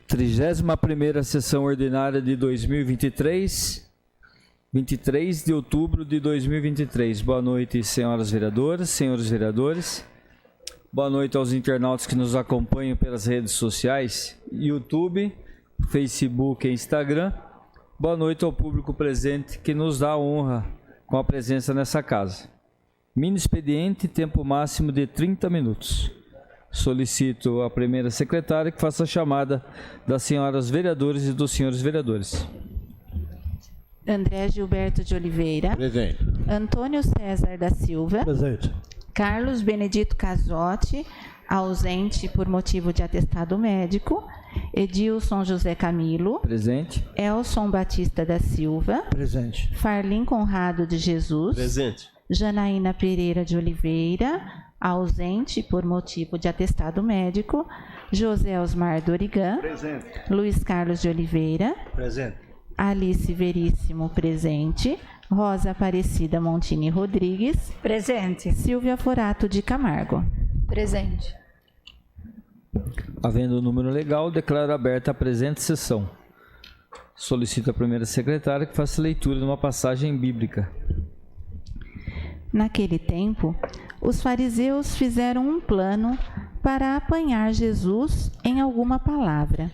31ª sessão ordinária de 2023, 23 de outubro de 2023. Boa noite, senhoras vereadoras, senhores vereadores. Boa noite aos internautas que nos acompanham pelas redes sociais, YouTube, Facebook e Instagram. Boa noite ao público presente que nos dá a honra com a presença nessa casa. Mini expediente, tempo máximo de 30 minutos. Solicito à primeira secretária que faça a chamada das senhoras vereadoras e dos senhores vereadores. André Gilberto de Oliveira. Presente. Antônio César da Silva. Presente. Carlos Benedito Casotti, ausente por motivo de atestado médico. Edilson José Camilo. Presente. Elson Batista da Silva. Presente. Farlim Conrado de Jesus. Presente. Janaína Pereira de Oliveira, ausente por motivo de atestado médico. José Osmar Dorigan. Presente. Luiz Carlos de Oliveira. Presente. Alice Veríssimo, presente. Rosa Aparecida Montini Rodrigues. Presente. Silvia Forato de Camargo. Presente. Havendo o número legal, declaro aberta a presente sessão. Solicito à primeira secretária que faça leitura de uma passagem bíblica. Naquele tempo, os fariseus fizeram um plano para apanhar Jesus em alguma palavra.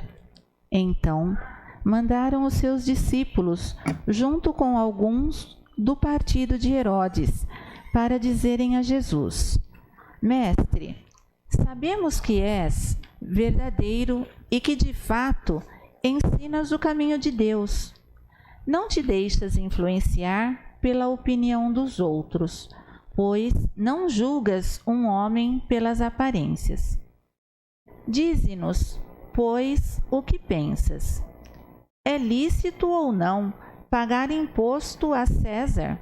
Então, mandaram os seus discípulos, junto com alguns do partido de Herodes, para dizerem a Jesus: Mestre, sabemos que és verdadeiro e que, de fato, ensinas o caminho de Deus. Não te deixas influenciar pela opinião dos outros, pois não julgas um homem pelas aparências. Dize-nos, pois, o que pensas. É lícito ou não pagar imposto a César?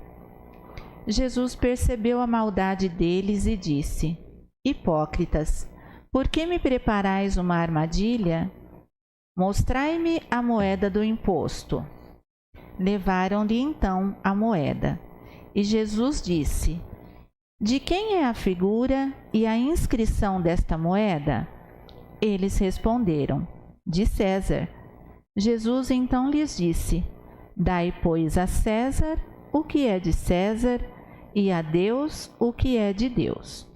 Jesus percebeu a maldade deles e disse: Hipócritas, por que me preparais uma armadilha? Mostrai-me a moeda do imposto. Levaram-lhe então a moeda. E Jesus disse: De quem é a figura e a inscrição desta moeda? Eles responderam: De César. Jesus então lhes disse: Dai, pois, a César o que é de César e a Deus o que é de Deus.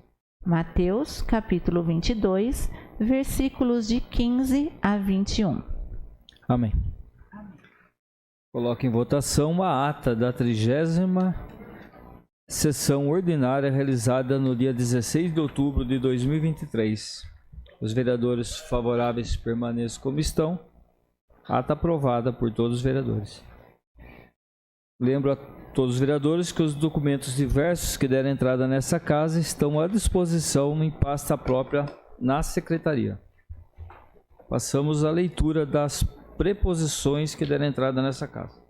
Mateus, capítulo 22, versículos de 15 a 21. Amém. Coloco em votação a ata da 30ª sessão ordinária realizada no dia 16 de outubro de 2023. Os vereadores favoráveis permaneçam como estão. Ata aprovada por todos os vereadores. Lembro a todos os vereadores que os documentos diversos que deram entrada nessa casa estão à disposição em pasta própria na secretaria. Passamos à leitura das preposições que deram entrada nessa casa.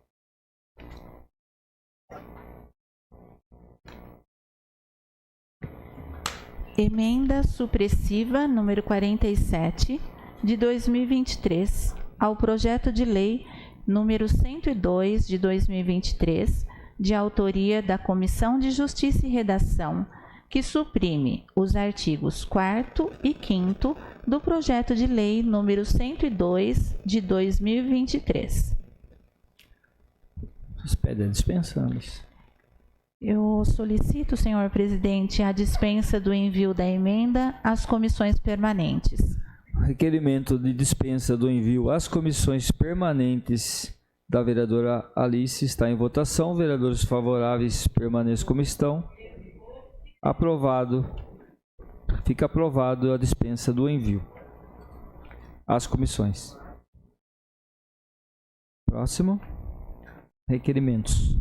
Emenda supressiva número 47 de 2023 ao projeto de lei número 102 de 2023, de autoria da Comissão de Justiça e Redação, que suprime os artigos 4º e 5º do projeto de lei número 102 de 2023. Os pedem dispensamos. Eu solicito, senhor presidente, a dispensa do envio da emenda às comissões permanentes. Requerimento de dispensa do envio às comissões permanentes da vereadora Alice está em votação. Vereadores favoráveis permaneçam como estão. Aprovado. Fica aprovado a dispensa do envio às comissões. Próximo. Requerimentos.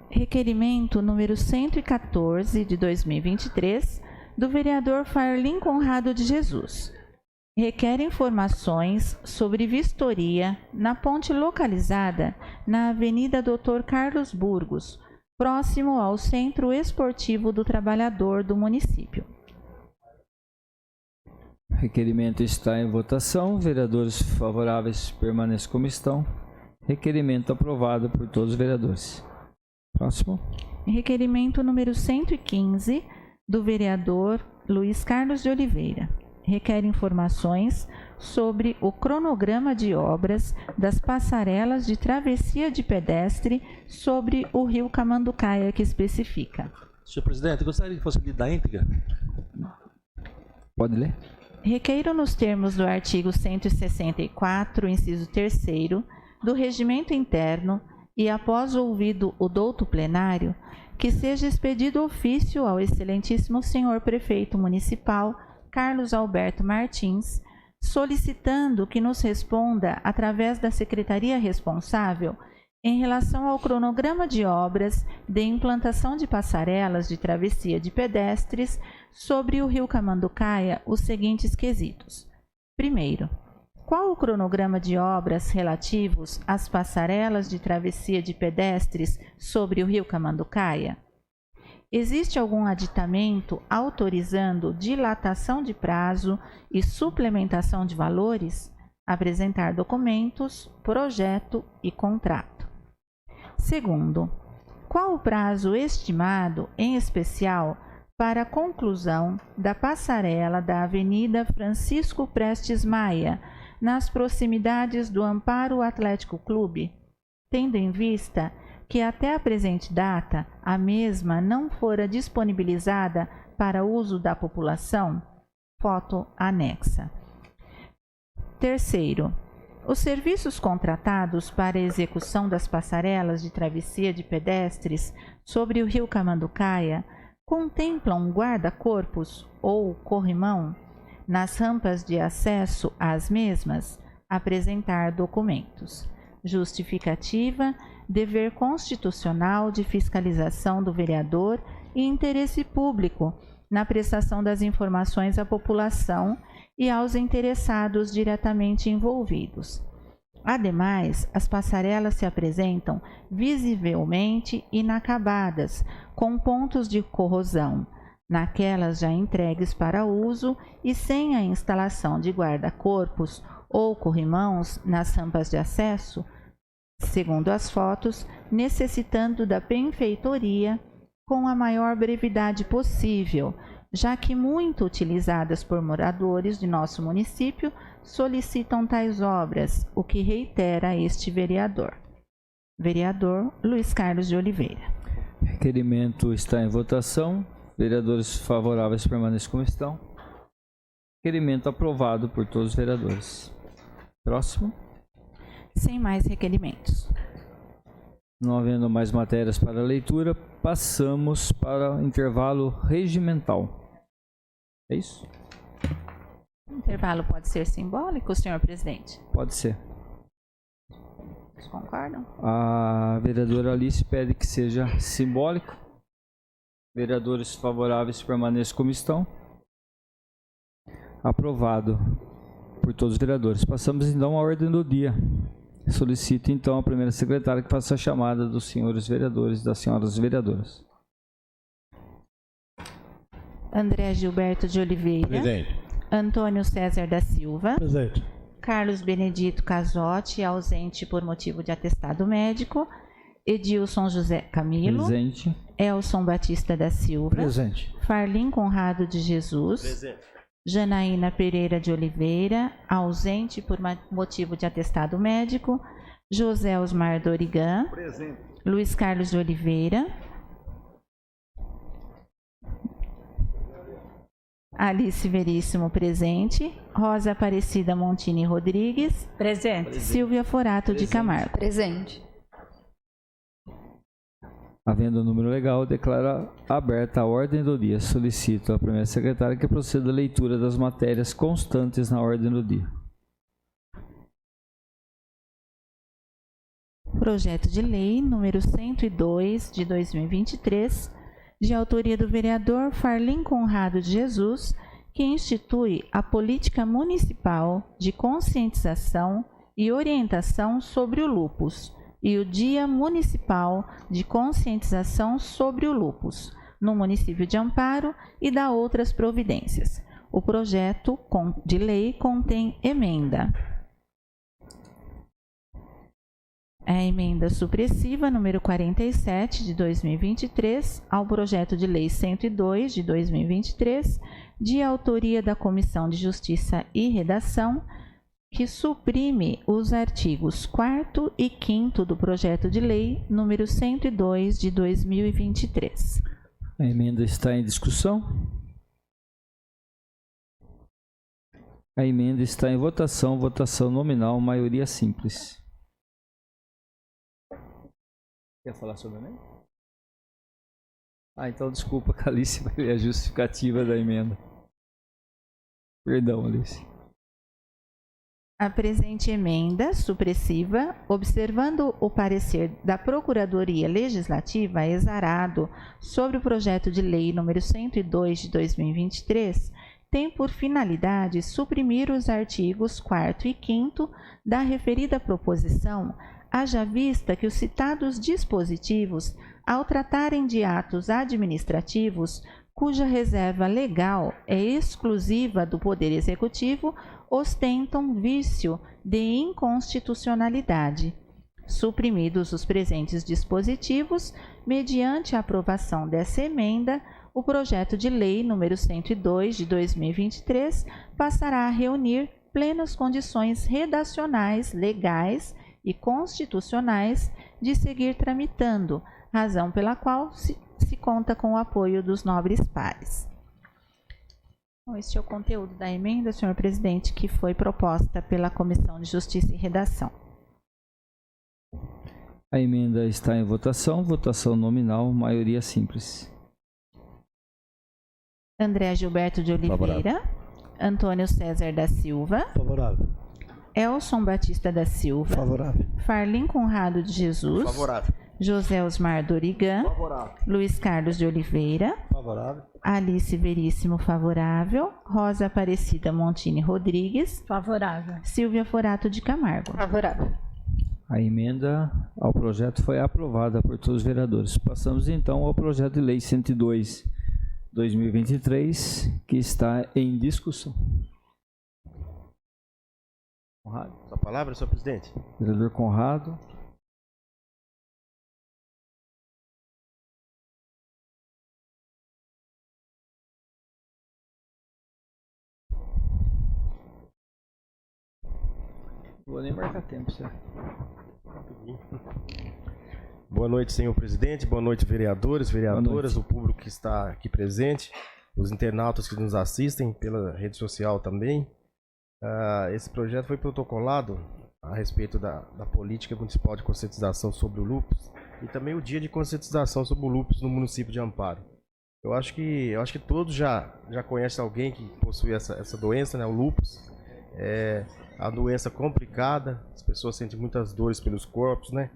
Requerimento número 114 de 2023 do vereador Farlim Conrado de Jesus. Requer informações sobre vistoria na ponte localizada na Avenida Dr. Carlos Burgos, próximo ao Centro Esportivo do Trabalhador do município. Requerimento está em votação. Vereadores favoráveis permaneçam como estão. Requerimento aprovado por todos os vereadores. Próximo. Requerimento número 115 do vereador Luiz Carlos de Oliveira. Requer informações sobre o cronograma de obras das passarelas de travessia de pedestre sobre o rio Camanducaia, que especifica. Senhor presidente, gostaria que fosse lida a íntegra. Pode ler? Requeiro nos termos do artigo 164, inciso 3º, do Regimento Interno e após ouvido o douto plenário, que seja expedido ofício ao excelentíssimo senhor prefeito municipal, Carlos Alberto Martins, solicitando que nos responda através da secretaria responsável em relação ao cronograma de obras de implantação de passarelas de travessia de pedestres sobre o rio Camanducaia os seguintes quesitos. Primeiro, qual o cronograma de obras relativos às passarelas de travessia de pedestres sobre o rio Camanducaia? Existe algum aditamento autorizando dilatação de prazo e suplementação de valores? Apresentar documentos, projeto e contrato. Segundo, qual o prazo estimado, em especial, para a conclusão da passarela da Avenida Francisco Prestes Maia, nas proximidades do Amparo Atlético Clube, tendo em vista que até a presente data a mesma não fora disponibilizada para uso da população? Foto anexa. Terceiro, os serviços contratados para a execução das passarelas de travessia de pedestres sobre o rio Camanducaia contemplam guarda-corpos ou corrimão nas rampas de acesso às mesmas? Apresentar documentos. Justificativa: dever constitucional de fiscalização do vereador e interesse público na prestação das informações à população e aos interessados diretamente envolvidos. Ademais, as passarelas se apresentam visivelmente inacabadas, com pontos de corrosão, naquelas já entregues para uso e sem a instalação de guarda-corpos ou corrimãos nas rampas de acesso, segundo as fotos, necessitando da benfeitoria com a maior brevidade possível, já que muito utilizadas por moradores de nosso município solicitam tais obras, o que reitera este vereador. Vereador Luiz Carlos de Oliveira. Requerimento está em votação. Vereadores favoráveis permaneçam como estão. Requerimento aprovado por todos os vereadores. Próximo. Sem mais requerimentos. Não havendo mais matérias para leitura, passamos para o intervalo regimental. É isso? O intervalo pode ser simbólico, senhor presidente? Pode ser. Vocês concordam? A vereadora Alice pede que seja simbólico. Vereadores favoráveis permaneçam como estão. Aprovado por todos os vereadores. Passamos então à ordem do dia. Solicito então a primeira secretária que faça a chamada dos senhores vereadores e das senhoras vereadoras. André Gilberto de Oliveira. Presente. Antônio César da Silva. Presente. Carlos Benedito Casotti, ausente por motivo de atestado médico. Edilson José Camilo. Presente. Elson Batista da Silva. Presente. Farlim Conrado de Jesus. Presente. Janaína Pereira de Oliveira, ausente por motivo de atestado médico. José Osmar Dorigan. Presente. Luiz Carlos de Oliveira. Alice Veríssimo, presente. Rosa Aparecida Montini Rodrigues. Presente. Silvia Forato de Camargo. Presente. Havendo o número legal, declaro aberta a ordem do dia. Solicito à primeira secretária que proceda a leitura das matérias constantes na ordem do dia. Projeto de lei número 102 de 2023, de autoria do vereador Farlim Conrado de Jesus, que institui a política municipal de conscientização e orientação sobre o lúpus e o Dia Municipal de Conscientização sobre o Lúpus, no município de Amparo, e da outras providências. O projeto de lei contém emenda. A emenda supressiva número 47 de 2023 ao projeto de lei 102 de 2023, de autoria da Comissão de Justiça e Redação, que suprime os artigos 4º e 5º do projeto de lei número 102 de 2023. A emenda está em discussão. A emenda está em votação. Votação nominal, maioria simples. Quer falar sobre a emenda? Então desculpa, Alice, vai ler a justificativa da emenda. Perdão, Alice. A presente emenda supressiva, observando o parecer da Procuradoria Legislativa exarado sobre o projeto de lei número 102 de 2023, tem por finalidade suprimir os artigos 4º e 5º da referida proposição, haja vista que os citados dispositivos, ao tratarem de atos administrativos, cuja reserva legal é exclusiva do Poder Executivo, ostentam vício de inconstitucionalidade. Suprimidos os presentes dispositivos, mediante a aprovação dessa emenda, o projeto de lei número 102 de 2023 passará a reunir plenas condições redacionais, legais e constitucionais de seguir tramitando, razão pela qual se conta com o apoio dos nobres pares. Bom, este é o conteúdo da emenda, senhor presidente, que foi proposta pela Comissão de Justiça e Redação. A emenda está em votação. Votação nominal, maioria simples. André Gilberto de Oliveira. Favorável. Antônio César da Silva. Favorável. Elson Batista da Silva. Favorável. Farlim Conrado de Jesus. Favorável. José Osmar Dorigan. Favorável. Luiz Carlos de Oliveira. Favorável. Alice Veríssimo, favorável. Rosa Aparecida Montini Rodrigues. Favorável. Silvia Forato de Camargo. Favorável. A emenda ao projeto foi aprovada por todos os vereadores. Passamos então ao projeto de lei 102, 2023, que está em discussão. Conrado. Sua palavra, senhor presidente. Vereador Conrado. Vou nem marcar tempo, certo? Boa noite, senhor presidente. Boa noite, vereadores, vereadoras, o público que está aqui presente, os internautas que nos assistem pela rede social também. Esse projeto foi protocolado a respeito da política municipal de conscientização sobre o lúpus e também o dia de conscientização sobre o lúpus no município de Amparo. Eu acho que todos já conhecem alguém que possui essa doença, né? O lúpus é a doença complicada, as pessoas sentem muitas dores pelos corpos, né?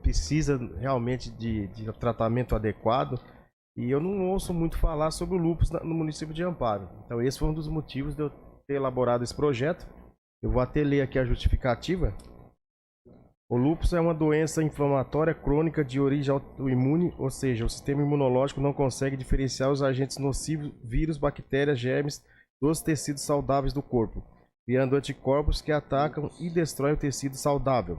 Precisa realmente de tratamento adequado. E eu não ouço muito falar sobre o lúpus no município de Amparo. Então esse foi um dos motivos de eu ter elaborado esse projeto. Eu vou até ler aqui a justificativa. O lúpus é uma doença inflamatória crônica de origem autoimune, ou seja, o sistema imunológico não consegue diferenciar os agentes nocivos, vírus, bactérias, germes dos tecidos saudáveis do corpo, criando anticorpos que atacam e destroem o tecido saudável.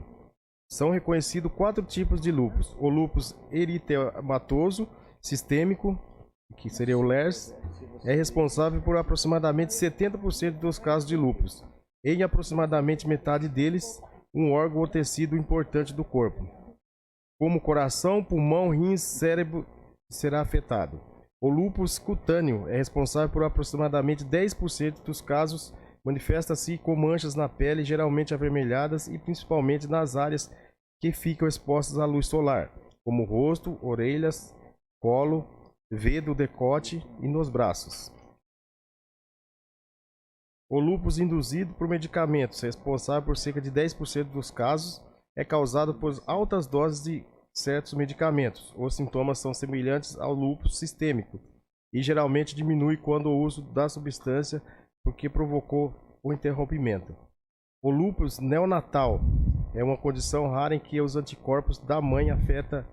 São reconhecidos 4 tipos de lúpus. O lúpus eritematoso sistêmico, que seria o LERS, é responsável por aproximadamente 70% dos casos de lúpus. Em aproximadamente metade deles, um órgão ou tecido importante do corpo, como coração, pulmão, rins, cérebro, será afetado. O lúpus cutâneo é responsável por aproximadamente 10% dos casos, manifesta-se com manchas na pele, geralmente avermelhadas e principalmente nas áreas que ficam expostas à luz solar, como rosto, orelhas, colo, vedo, decote e nos braços. O lúpus induzido por medicamentos, responsável por cerca de 10% dos casos, é causado por altas doses de certos medicamentos. Os sintomas são semelhantes ao lúpus sistêmico e geralmente diminui quando o uso da substância porque provocou o interrompimento. O lúpus neonatal é uma condição rara em que os anticorpos da mãe afetam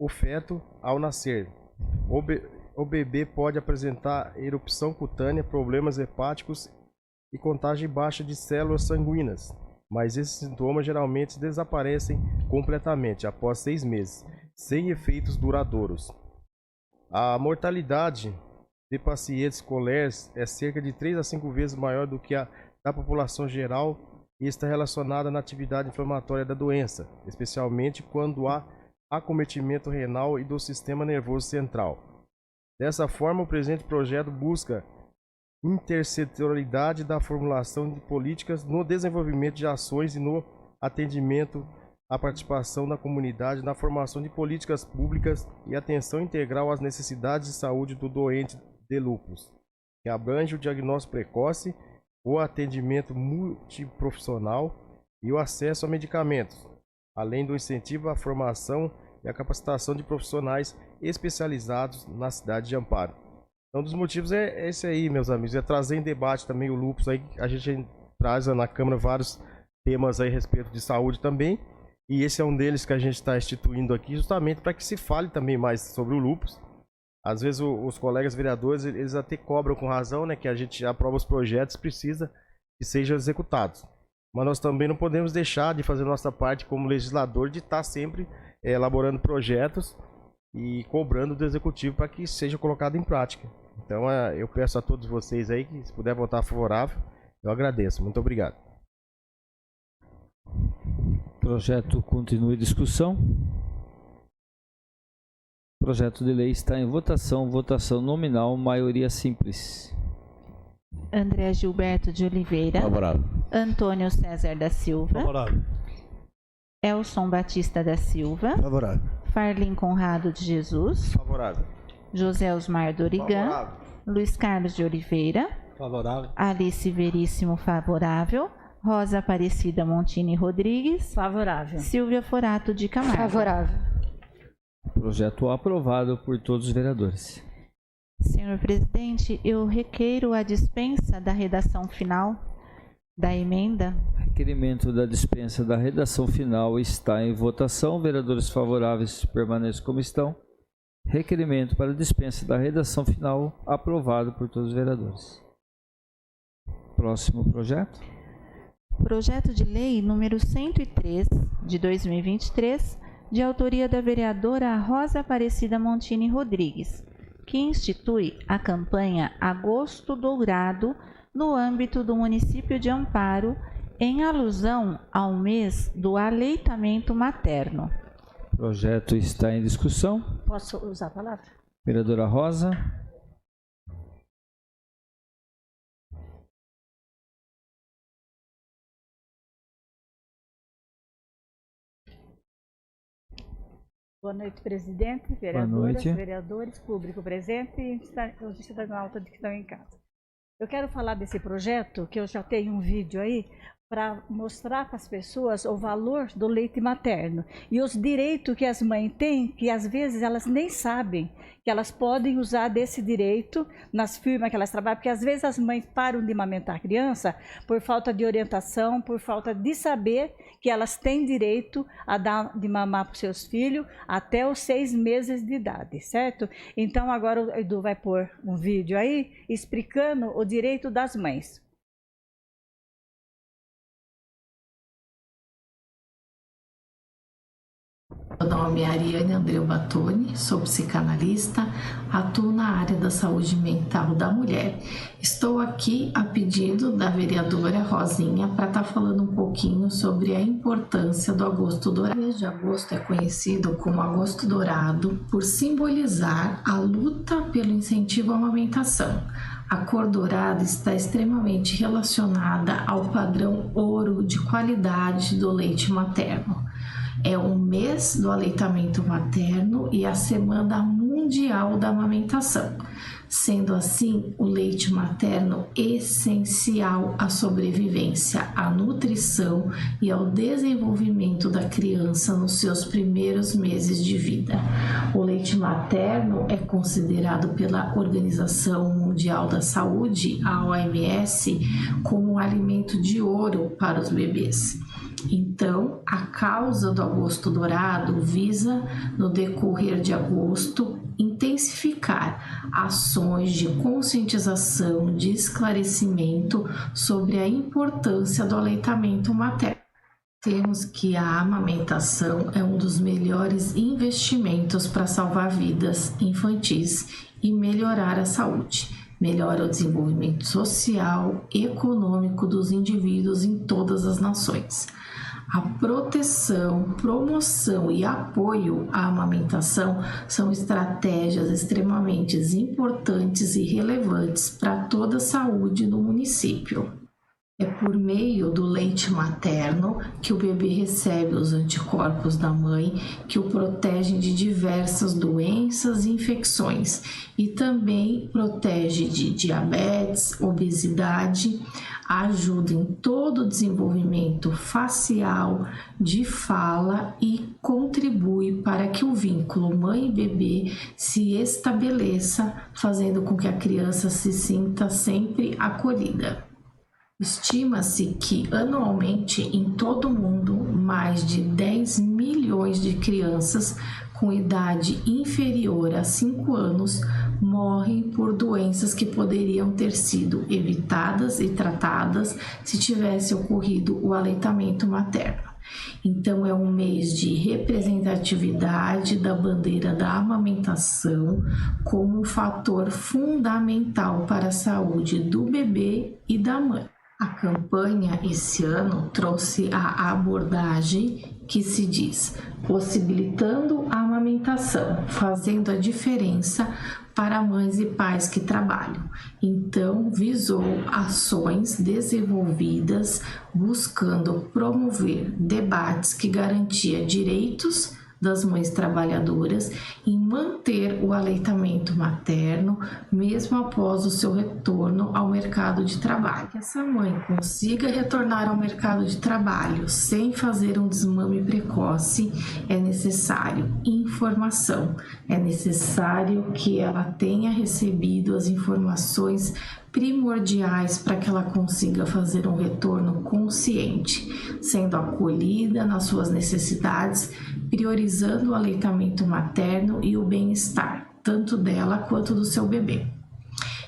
o feto ao nascer. O bebê pode apresentar erupção cutânea, problemas hepáticos e contagem baixa de células sanguíneas, mas esses sintomas geralmente desaparecem completamente após 6 meses, sem efeitos duradouros. A mortalidade de pacientes com LERS é cerca de 3 a 5 vezes maior do que a da população geral e está relacionada na atividade inflamatória da doença, especialmente quando há acometimento renal e do sistema nervoso central. Dessa forma, o presente projeto busca intersetorialidade da formulação de políticas no desenvolvimento de ações e no atendimento à participação da comunidade na formação de políticas públicas e atenção integral às necessidades de saúde do doente de lúpus, que abrange o diagnóstico precoce, o atendimento multiprofissional e o acesso a medicamentos, além do incentivo à formação e à capacitação de profissionais especializados na cidade de Amparo. Então, um dos motivos é esse aí, meus amigos, é trazer em debate também o lúpus. Aí a gente traz na Câmara vários temas aí a respeito de saúde também, e esse é um deles que a gente está instituindo aqui justamente para que se fale também mais sobre o lúpus. Às vezes os colegas vereadores, eles até cobram com razão, né, que a gente aprova os projetos, precisa que sejam executados. Mas nós também não podemos deixar de fazer nossa parte como legislador, de estar sempre elaborando projetos e cobrando do executivo para que seja colocado em prática. Então eu peço a todos vocês aí que, se puder votar favorável, eu agradeço. Muito obrigado. O projeto continua em discussão. O projeto de lei está em votação. Votação nominal, maioria simples. André Gilberto de Oliveira. Favorável. Antônio César da Silva. Favorável. Elson Batista da Silva. Favorável. Farlim Conrado de Jesus. Favorável. José Osmar Dorigan. Favorável. Luiz Carlos de Oliveira. Favorável. Alice Veríssimo, favorável. Rosa Aparecida Montini Rodrigues. Favorável. Silvia Forato de Camargo. Favorável. Projeto aprovado por todos os vereadores. Senhor presidente, eu requeiro a dispensa da redação final da emenda. Requerimento da dispensa da redação final está em votação. Vereadores favoráveis permaneçam como estão. Requerimento para dispensa da redação final aprovado por todos os vereadores. Próximo projeto. Projeto de lei número 103 de 2023, de autoria da vereadora Rosa Aparecida Montini Rodrigues, que institui a campanha Agosto Dourado no âmbito do município de Amparo, em alusão ao mês do aleitamento materno. O projeto está em discussão. Posso usar a palavra? Vereadora Rosa. Boa noite, presidente, vereadoras, noite. vereadores, público presente e os internautas que estão em casa. Eu quero falar desse projeto, que eu já tenho um vídeo aí, para mostrar para as pessoas o valor do leite materno e os direitos que as mães têm, que às vezes elas nem sabem que elas podem usar desse direito nas firmas que elas trabalham, porque às vezes as mães param de amamentar a criança por falta de orientação, por falta de saber que elas têm direito a dar de mamar para os seus filhos até os 6 meses de idade, certo? Então agora o Edu vai pôr um vídeo aí explicando o direito das mães. Meu nome é Ariane Andreu Batoni, sou psicanalista, atuo na área da saúde mental da mulher. Estou aqui a pedido da vereadora Rosinha para estar falando um pouquinho sobre a importância do Agosto Dourado. O mês de agosto é conhecido como Agosto Dourado por simbolizar a luta pelo incentivo à amamentação. A cor dourada está extremamente relacionada ao padrão ouro de qualidade do leite materno. É o mês do aleitamento materno e a Semana Mundial da Amamentação. Sendo assim, o leite materno essencial à sobrevivência, à nutrição e ao desenvolvimento da criança nos seus primeiros meses de vida. O leite materno é considerado pela Organização Mundial da Saúde, a OMS, como um alimento de ouro para os bebês. Então, a causa do Agosto Dourado visa, no decorrer de agosto, intensificar ações de conscientização, de esclarecimento sobre a importância do aleitamento materno. Temos que a amamentação é um dos melhores investimentos para salvar vidas infantis e melhorar a saúde. Melhora o desenvolvimento social e econômico dos indivíduos em todas as nações. A proteção, promoção e apoio à amamentação são estratégias extremamente importantes e relevantes para toda a saúde do município. É por meio do leite materno que o bebê recebe os anticorpos da mãe, que o protegem de diversas doenças e infecções, e também protege de diabetes, obesidade, ajuda em todo o desenvolvimento facial, de fala e contribui para que o vínculo mãe e bebê se estabeleça, fazendo com que a criança se sinta sempre acolhida. Estima-se que, anualmente, em todo o mundo, mais de 10 milhões de crianças com idade inferior a 5 anos morrem por doenças que poderiam ter sido evitadas e tratadas se tivesse ocorrido o aleitamento materno. Então, é um mês de representatividade da bandeira da amamentação como um fator fundamental para a saúde do bebê e da mãe. A campanha esse ano trouxe a abordagem que se diz possibilitando a amamentação, fazendo a diferença para mães e pais que trabalham. Então, visou ações desenvolvidas buscando promover debates que garantia direitos das mães trabalhadoras em manter o aleitamento materno mesmo após o seu retorno ao mercado de trabalho. Que essa mãe consiga retornar ao mercado de trabalho sem fazer um desmame precoce, é necessário informação, é necessário que ela tenha recebido as informações primordiais para que ela consiga fazer um retorno consciente, sendo acolhida nas suas necessidades, priorizando o aleitamento materno e o bem-estar, tanto dela quanto do seu bebê.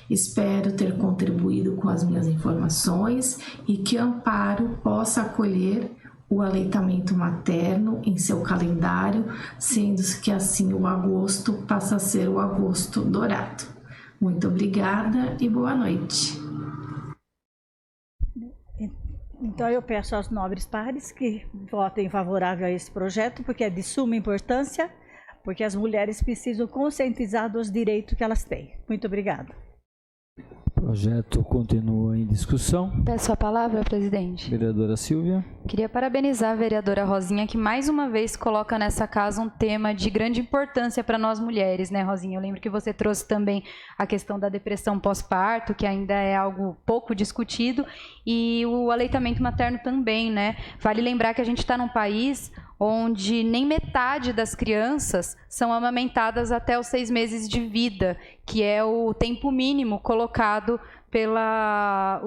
Espero ter contribuído com as minhas informações e que Amparo possa acolher o aleitamento materno em seu calendário, sendo que assim o agosto passa a ser o agosto dourado. Muito obrigada e boa noite. Então eu peço aos nobres pares que votem favorável a esse projeto, porque é de suma importância, porque as mulheres precisam conscientizar dos direitos que elas têm. Muito obrigada. O projeto continua em discussão. Peço a palavra, presidente. Vereadora Silvia. Queria parabenizar a vereadora Rosinha, que mais uma vez coloca nessa casa um tema de grande importância para nós mulheres, né, Rosinha? Eu lembro que você trouxe também a questão da depressão pós-parto, que ainda é algo pouco discutido, e o aleitamento materno também, né? Vale lembrar que a gente está num país onde nem metade das crianças são amamentadas até os 6 meses de vida, que é o tempo mínimo colocado pela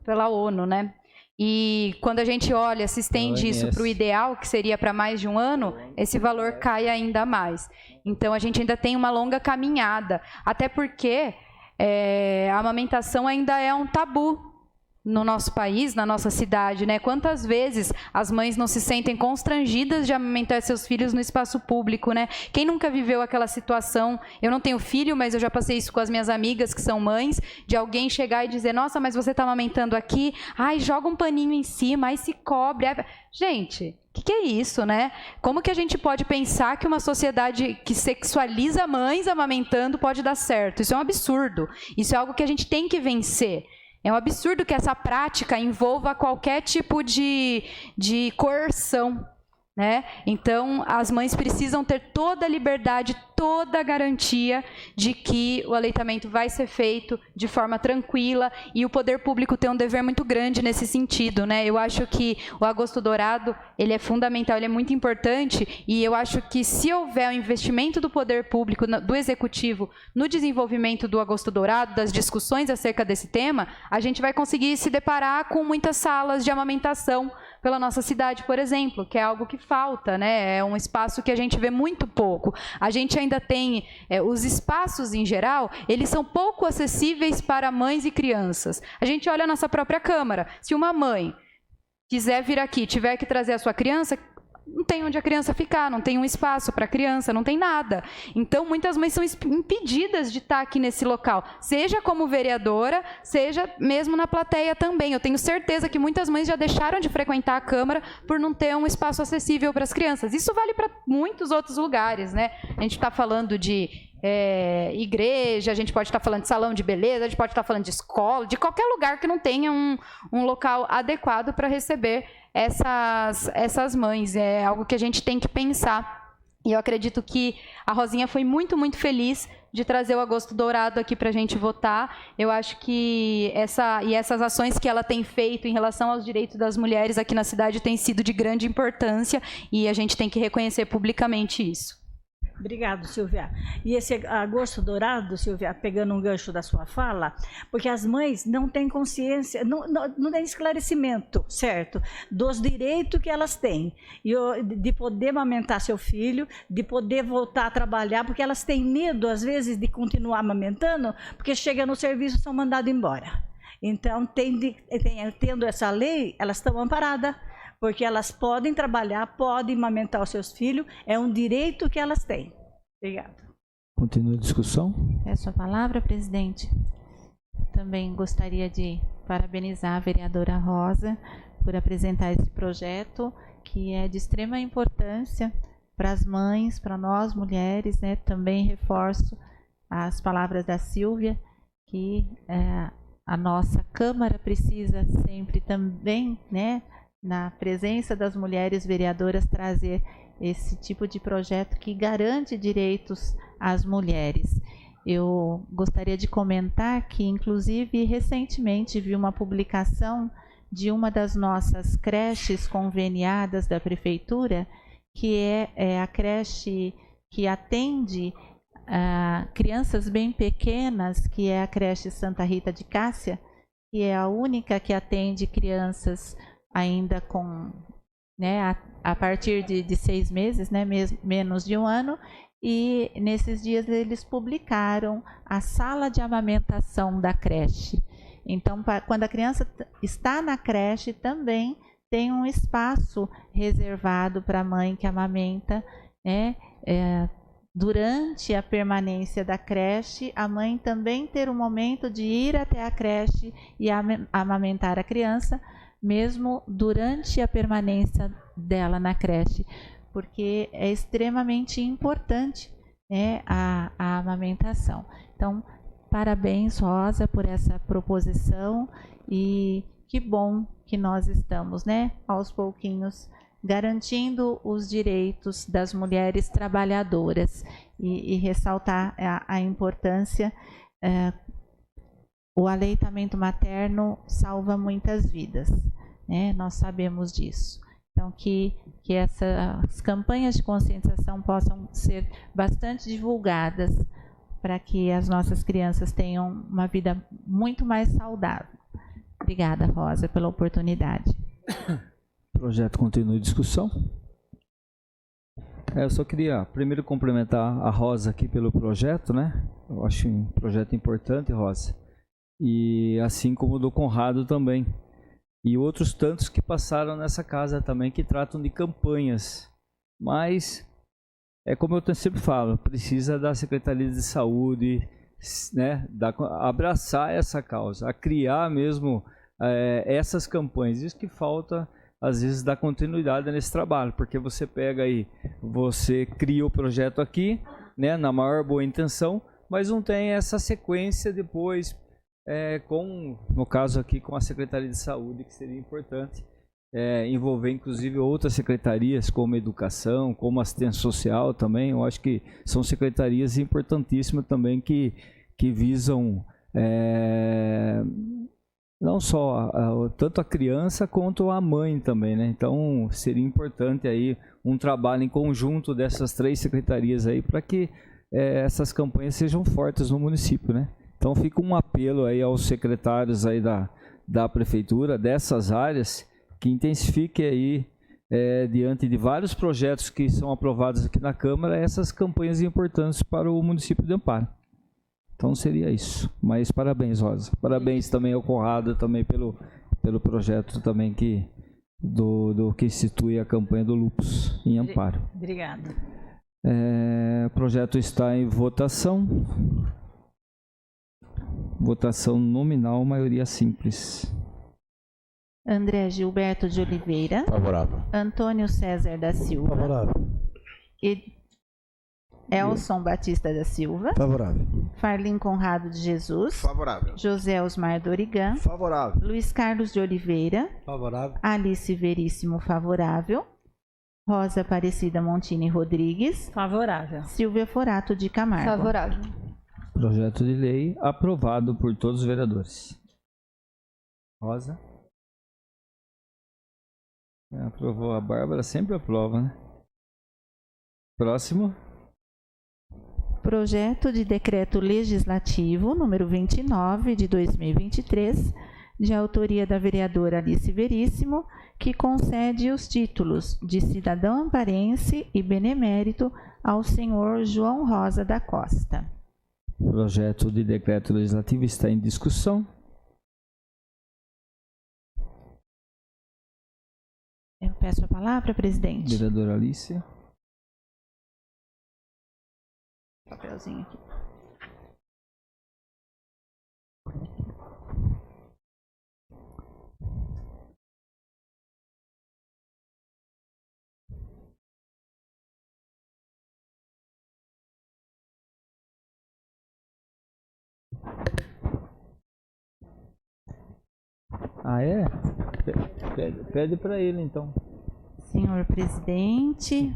pela ONU, né? E quando a gente olha, se estende isso para o ideal, que seria para mais de 1 ano, esse valor cai ainda mais. Então, a gente ainda tem uma longa caminhada, até porque a amamentação ainda é um tabu no nosso país, na nossa cidade, né? Quantas vezes as mães não se sentem constrangidas de amamentar seus filhos no espaço público, né? Quem nunca viveu aquela situação? Eu não tenho filho, mas eu já passei isso com as minhas amigas que são mães, de alguém chegar e dizer, nossa, mas você está amamentando aqui? Ai, joga um paninho em cima, aí se cobre. Gente, o que é isso, né? Como que a gente pode pensar que uma sociedade que sexualiza mães amamentando pode dar certo? Isso é um absurdo. Isso é algo que a gente tem que vencer. É um absurdo que essa prática envolva qualquer tipo de coerção, né? Então, as mães precisam ter toda a liberdade, toda a garantia de que o aleitamento vai ser feito de forma tranquila, e o poder público tem um dever muito grande nesse sentido, né? Eu acho que o Agosto Dourado, ele é fundamental, ele é muito importante, e eu acho que se houver um investimento do poder público, do executivo, no desenvolvimento do Agosto Dourado, das discussões acerca desse tema, a gente vai conseguir se deparar com muitas salas de amamentação pela nossa cidade, por exemplo, que é algo que falta, né? É um espaço que a gente vê muito pouco. A gente ainda tem, os espaços em geral, eles são pouco acessíveis para mães e crianças. A gente olha a nossa própria Câmara. Se uma mãe quiser vir aqui, tiver que trazer a sua criança, não tem onde a criança ficar, não tem um espaço para a criança, não tem nada. Então, muitas mães são impedidas de estar aqui nesse local, seja como vereadora, seja mesmo na plateia também. Eu tenho certeza que muitas mães já deixaram de frequentar a Câmara por não ter um espaço acessível para as crianças. Isso vale para muitos outros lugares, né? A gente está falando de igreja, a gente pode estar falando de salão de beleza, a gente pode estar falando de escola, de qualquer lugar que não tenha um local adequado para receber essas mães. É algo que a gente tem que pensar. E eu acredito que a Rosinha foi muito, muito feliz de trazer o Agosto Dourado aqui para a gente votar. Eu acho que essas ações que ela tem feito em relação aos direitos das mulheres aqui na cidade têm sido de grande importância e a gente tem que reconhecer publicamente isso. Obrigado, Silvia. E esse Agosto Dourado, Silvia, pegando um gancho da sua fala, porque as mães não têm consciência, não têm esclarecimento, certo, dos direitos que elas têm, de poder amamentar seu filho, de poder voltar a trabalhar, porque elas têm medo, às vezes, de continuar amamentando, porque chega no serviço e são mandadas embora. Então, tendo essa lei, elas estão amparadas, porque elas podem trabalhar, podem amamentar os seus filhos, é um direito que elas têm. Obrigada. Continua a discussão. Peço a palavra, presidente. Também gostaria de parabenizar a vereadora Rosa por apresentar esse projeto, que é de extrema importância para as mães, para nós mulheres, né? Também reforço as palavras da Silvia, que a nossa Câmara precisa sempre também, né, na presença das mulheres vereadoras, trazer esse tipo de projeto que garante direitos às mulheres. Eu gostaria de comentar que, inclusive, recentemente vi uma publicação de uma das nossas creches conveniadas da Prefeitura, que é a creche que atende crianças bem pequenas, que é a creche Santa Rita de Cássia, que é a única que atende crianças ainda com, né, a partir de 6 meses, né, menos de 1 ano, e nesses dias eles publicaram a sala de amamentação da creche. Então, quando a criança está na creche, também tem um espaço reservado para a mãe que amamenta, né, durante a permanência da creche, a mãe também ter um momento de ir até a creche e amamentar a criança, mesmo durante a permanência dela na creche, porque é extremamente importante, né, a amamentação. Então, parabéns, Rosa, por essa proposição, e que bom que nós estamos, né, aos pouquinhos, garantindo os direitos das mulheres trabalhadoras, e ressaltar a importância. O aleitamento materno salva muitas vidas, né? Nós sabemos disso. Então, que essas campanhas de conscientização possam ser bastante divulgadas, para que as nossas crianças tenham uma vida muito mais saudável. Obrigada, Rosa, pela oportunidade. O projeto continua em discussão. Eu só queria primeiro cumprimentar a Rosa aqui pelo projeto, né? Eu acho um projeto importante, Rosa. E assim como o do Conrado também. E outros tantos que passaram nessa casa também, que tratam de campanhas. Mas, é como eu sempre falo, precisa da Secretaria de Saúde, né, abraçar essa causa, a criar mesmo essas campanhas. Isso que falta, às vezes, dar continuidade nesse trabalho, porque você pega aí, você cria o projeto aqui, né, na maior boa intenção, mas não tem essa sequência depois, no caso aqui, com a Secretaria de Saúde, que seria importante, envolver inclusive outras secretarias, como Educação, como Assistência Social também. Eu acho que são secretarias importantíssimas também, que visam não só tanto a criança quanto a mãe também, né? Então seria importante aí um trabalho em conjunto dessas 3 secretarias aí, para que essas campanhas sejam fortes no município, né? Então fica um apelo aí aos secretários aí da prefeitura, dessas áreas, que intensifique aí, diante de vários projetos que são aprovados aqui na Câmara, essas campanhas importantes para o município de Amparo. Então seria isso. Mas parabéns, Rosa. Parabéns também ao Conrado também pelo projeto também, que do que institui a campanha do Lupus em Amparo. Obrigada. O projeto está em votação. Votação nominal, maioria simples. André Gilberto de Oliveira. Favorável. Antônio César da Silva. Favorável. Elson Batista da Silva. Favorável. Farlim Conrado de Jesus. Favorável. José Osmar Dorigan. Favorável. Luiz Carlos de Oliveira. Favorável. Alice Veríssimo, favorável. Rosa Aparecida Montini Rodrigues. Favorável. Silvia Forato de Camargo. Favorável. Projeto de lei aprovado por todos os vereadores. Rosa. Aprovou. A Bárbara sempre aprova, né? Próximo. Projeto de Decreto Legislativo número 29 de 2023, de autoria da vereadora Alice Veríssimo, que concede os títulos de cidadão amparense e benemérito ao senhor João Rosa da Costa. Projeto de decreto legislativo está em discussão. Eu peço a palavra, presidente. Vereadora Alice. Papelzinho aqui. Ah, é? Pede para ele, então. Senhor presidente,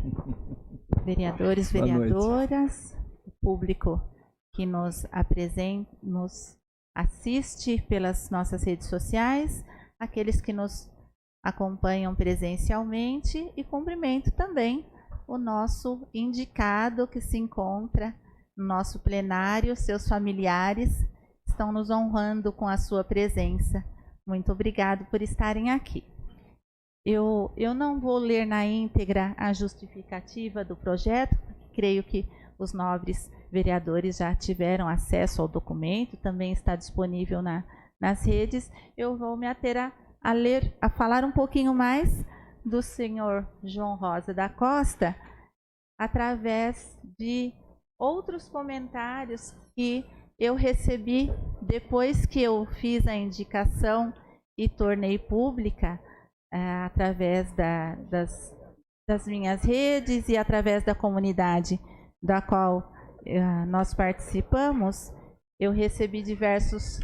vereadores, Boa noite. vereadoras, público que nos assiste pelas nossas redes sociais, aqueles que nos acompanham presencialmente, e cumprimento também o nosso indicado que se encontra no nosso plenário, seus familiares estão nos honrando com a sua presença. Muito obrigado por estarem aqui. Eu não vou ler na íntegra a justificativa do projeto, porque creio que os nobres vereadores já tiveram acesso ao documento, também está disponível nas redes. Eu vou me ater a falar um pouquinho mais do senhor João Rosa da Costa, através de outros comentários que eu recebi depois que eu fiz a indicação e tornei pública, através das minhas redes e através da comunidade da qual nós participamos. Eu recebi diversas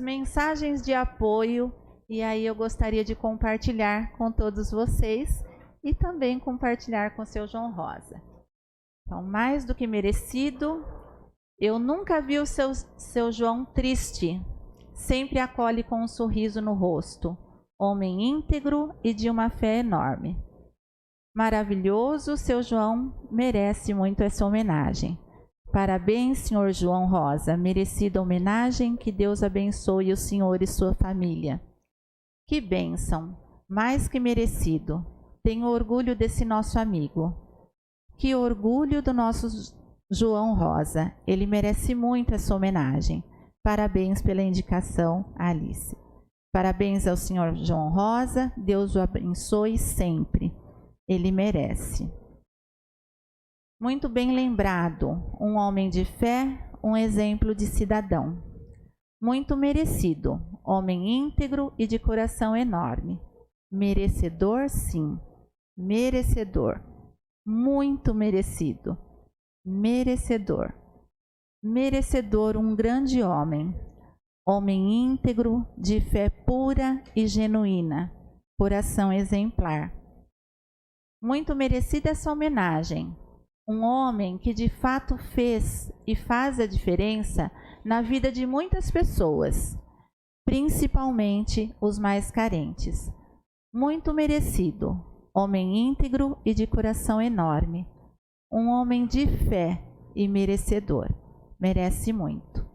mensagens de apoio, e aí eu gostaria de compartilhar com todos vocês e também compartilhar com o seu João Rosa. Então, mais do que merecido. Eu nunca vi o seu João triste, sempre acolhe com um sorriso no rosto, homem íntegro e de uma fé enorme. Maravilhoso, seu João merece muito essa homenagem. Parabéns, senhor João Rosa, merecida homenagem, que Deus abençoe o senhor e sua família. Que bênção, mais que merecido. Tenho orgulho desse nosso amigo. Que orgulho do nosso João Rosa, ele merece muito essa homenagem. Parabéns pela indicação, Alice. Parabéns ao senhor João Rosa, Deus o abençoe sempre. Ele merece. Muito bem lembrado, um homem de fé, um exemplo de cidadão. Muito merecido, homem íntegro e de coração enorme. Merecedor, sim, merecedor, muito merecido. Merecedor, merecedor, um grande homem, homem íntegro, de fé pura e genuína, coração exemplar. Muito merecida essa homenagem, um homem que de fato fez e faz a diferença na vida de muitas pessoas, principalmente os mais carentes. Muito merecido, homem íntegro e de coração enorme. Um homem de fé e merecedor. Merece muito.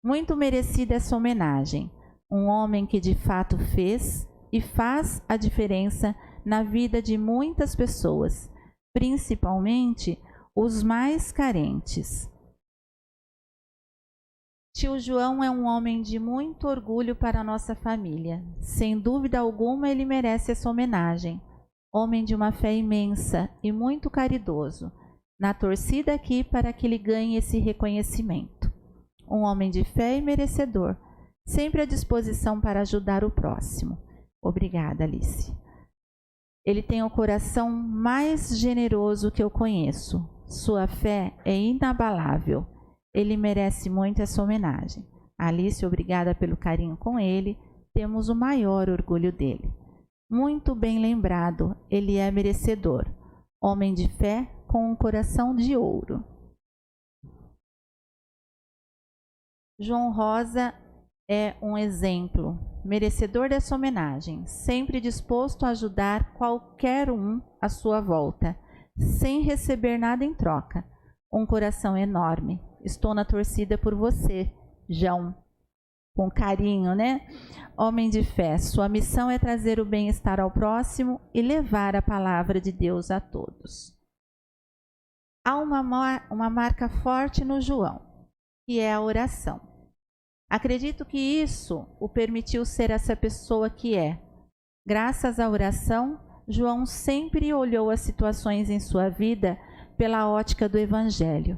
Muito merecida essa homenagem. Um homem que de fato fez e faz a diferença na vida de muitas pessoas, principalmente os mais carentes. Tio João é um homem de muito orgulho para a nossa família. Sem dúvida alguma, ele merece essa homenagem. Homem de uma fé imensa e muito caridoso. Na torcida aqui para que ele ganhe esse reconhecimento. Um homem de fé e merecedor, sempre à disposição para ajudar o próximo. Obrigada, Alice. Ele tem o coração mais generoso que eu conheço. Sua fé é inabalável. Ele merece muito essa homenagem. Alice, obrigada pelo carinho com ele. Temos o maior orgulho dele. Muito bem lembrado, ele é merecedor. Homem de fé com um coração de ouro. João Rosa é um exemplo, merecedor dessa homenagem, sempre disposto a ajudar qualquer um à sua volta, sem receber nada em troca. Um coração enorme. Estou na torcida por você, João. Com carinho, né? Homem de fé, sua missão é trazer o bem-estar ao próximo e levar a palavra de Deus a todos. Há uma marca forte no João, que é a oração. Acredito que isso o permitiu ser essa pessoa que é. Graças à oração, João sempre olhou as situações em sua vida pela ótica do Evangelho.